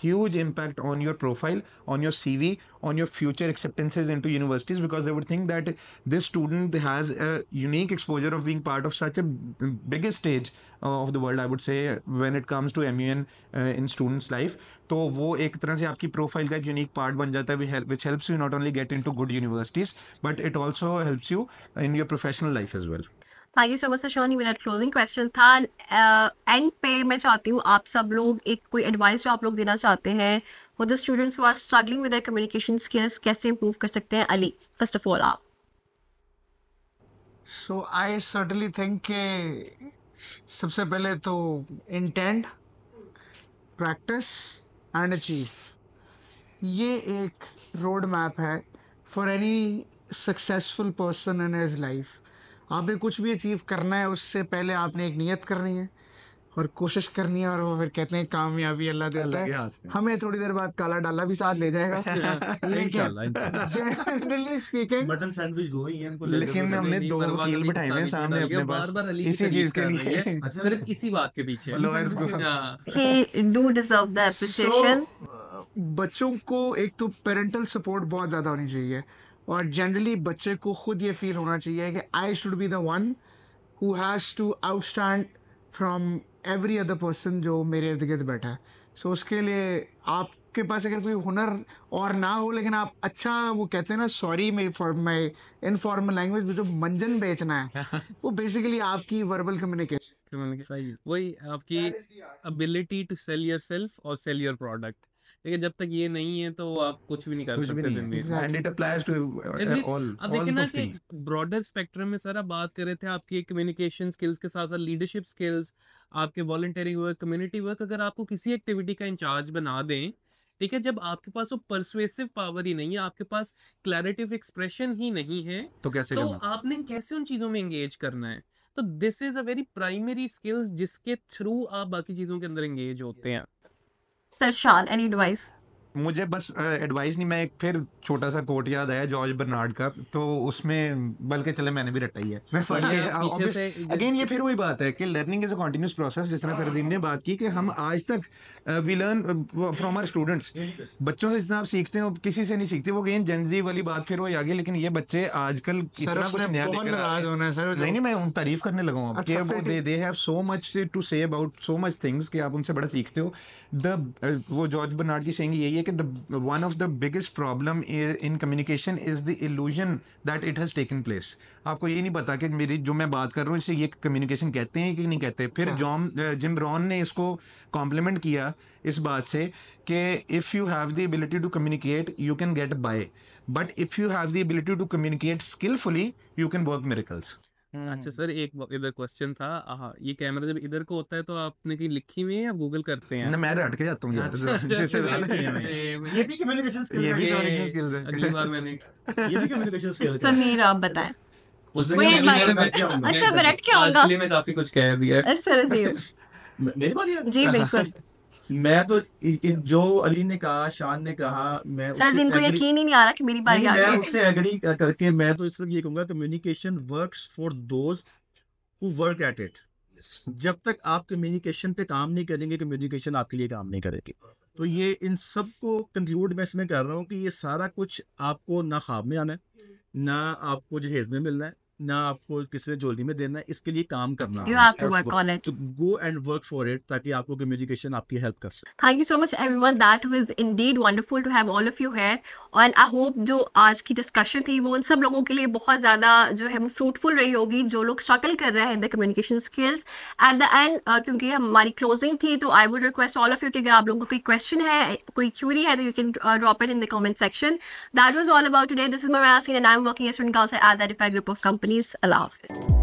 huge impact on your profile, on your CV, on your future acceptances into universities, because they would think that this student has a unique exposure of being part of such a biggest stage of the world, I would say, when it comes to MUN in students life. तो वो एक तरह से आपकी profile का एक unique part बन जाता है, which helps you not only get into good universities but it also helps you in your professional life as well. Thank you so much शॉनी। मेरा क्लोजिंग क्वेश्चन था, एंड पे मैं चाहती हूँ आप सब लोग एक कोई एडवाइस जो आप लोग देना चाहते हैं for the students who are struggling with their communication skills, कैसे इंप्रूव कर सकते हैं? अली, फर्स्ट ऑफ ऑल आप। So I certainly think कि सबसे पहले तो इंटेंट, प्रैक्टिस एंड अचीव, ये एक रोड मैप है for any successful person in his life. आपने कुछ भी अचीव करना है उससे पहले आपने एक नियत करनी है और कोशिश करनी है, और वो फिर कहते हैं कामयाबी अल्लाह देता अल्लाह के है। हाथ में। हमें थोड़ी देर बाद काला डाला भी साथ ले जाएगा। इंशाल्लाह। जनरली स्पीकिंग, मटन सैंडविच दो ही हैं इनको लेकिन हमने दो वकील बिठाए हुए सामने अपने पास बार-बार अली इसी चीज के लिए। सिर्फ इसी बात के पीछे Lawyers को हाँ, he do deserve the appreciation. बच्चों को एक तो पेरेंटल सपोर्ट बहुत ज़्यादा होनी चाहिए, और जनरली बच्चे को खुद ये फील होना चाहिए कि I should be the one who has to outstand from every other person जो मेरे इर्द गिर्द बैठा है। सो उसके लिए आपके पास अगर कोई हुनर और ना हो, लेकिन आप अच्छा, वो कहते हैं ना, sorry may for my informal language, जो मंजन बेचना है वो बेसिकली आपकी वर्बल कम्युनिकेशन। वही आपकी एबिलिटी टू सेल योरसेल्फ और सेल योर प्रोडक्ट। लेकिन जब तक ये नहीं है तो आप कुछ भी नहीं कर कुछ भी सकते नहीं जिंदगी में। है, and it applies to all अब देखिए ना those कि things. ब्रॉडर स्पेक्ट्रम में सर आप बात कर रहे थे आपकी कम्युनिकेशन स्किल्स के साथ साथ लीडरशिप स्किल्स, आपके वॉलंटियरिंग वर्क, कम्युनिटी वर्क। अगर आपको किसी एक्टिविटी का इंचार्ज बना दें, ठीक है, जब आपके पास वो परसुएसिव पावर ही नहीं है, आपके पास क्लैरिटिव एक्सप्रेशन ही नहीं है, तो कैसे तो करना? आपने कैसे उन चीजों में एंगेज करना है? तो this is a very primary skills जिसके थ्रू आप बाकी चीजों के अंदर एंगेज होते हैं। Sir Shan, any advice? मुझे बस एडवाइस नहीं, मैं एक फिर छोटा सा कोट याद आया जॉर्ज बर्नार्ड का, तो उसमें बल्कि चले मैंने भी रटा ही है पीछे से अगेन ये फिर वही बात है कि learning is a continuous process, जिस तरह सर अजीम ने बात की कि हम आज तक we learn from our students, बच्चों से जितना आप सीखते हो किसी से नहीं सीखते। वो अगेन जेनजी वाली बात फिर वही आगे, लेकिन ये बच्चे आजकल इतना कुछ नया बहुत लेकर नाराज होना है सर। नहीं मैं उन तारीफ करने लगा हूँ अच्छा, कि they have so much to say about so much things कि आप उनसे बड़ा सीखते हो। वो जॉर्ज बर्नार्ड की सेइंग यही है कि one of the biggest problem in communication is the illusion that it has taken place. आपको ये नहीं पता कि मेरी जो मैं बात कर रहा हूँ इसे ये कम्युनिकेशन कहते हैं कि नहीं कहते। फिर जिम रॉन ने इसको कॉम्प्लीमेंट किया इस बात से कि if you have the ability to communicate you can get by, but if you have the ability to communicate skilfully you can work miracles. अच्छा सर, एक इधर क्वेश्चन था। ये कैमरा जब इधर को होता है तो आपने कहीं लिखी हुई है या गूगल करते हैं? ना मैं हट के जाता हूँ यार, जैसे ये भी कम्युनिकेशन स्किल ये है। भी communication skills है। अगली बार मैंने ये भी कम्युनिकेशन स्किल है। समीर आप बताएं। उसमें Wait, अगली बार my- मैं क्या होऊंगा? अच्छा, मैं रट के आऊंगा। आज के लिए मैं काफी कुछ कह दिया है। सर जी मेरी बात है। जी बिल्कुल। मैं तो जो अली ने कहा, शान ने कहा, मैं सर जिनको agree- यकीन ही नहीं आ रहा कि मेरी बारी नहीं, आ मैं गई। उससे एग्री करके मैं तो इसलिए ये कहूंगा communication works for those who work at it. जब तक आप कम्युनिकेशन पे काम नहीं करेंगे कम्युनिकेशन आपके लिए काम नहीं करेगी। तो ये इन सब को कंक्लूड मैं इसमें कर रहा हूँ कि ये सारा कुछ आपको ना ख्वाब में आना है, ना आपको जहेज में मिलना है, ना आपको किसी ने जोली में देना है। इसके लिए काम करना You have to work on it. तो go and work for it, ताकि आपको कम्युनिकेशन आपकी हेल्प कर सके। Thank you so much everyone. That was indeed wonderful to have all of you here. And I hope जो आज की discussion थी वो उन सब लोगों के लिए बहुत ज़्यादा जो है वो फ्रूटफुल रही होगी जो लोग स्ट्रगल कर रहे हैं in the communication skills. At the end क्योंकि हमारी क्लोजिंग थी तो I would request all of you कि अगर आप लोगों को कोई क्वेश्चन है, कोई क्यूरी है तो you can drop it in the comment section. That was all about today. This is Maraz and I'm working as student council at the Edify Group of Companies. Allah Hafiz.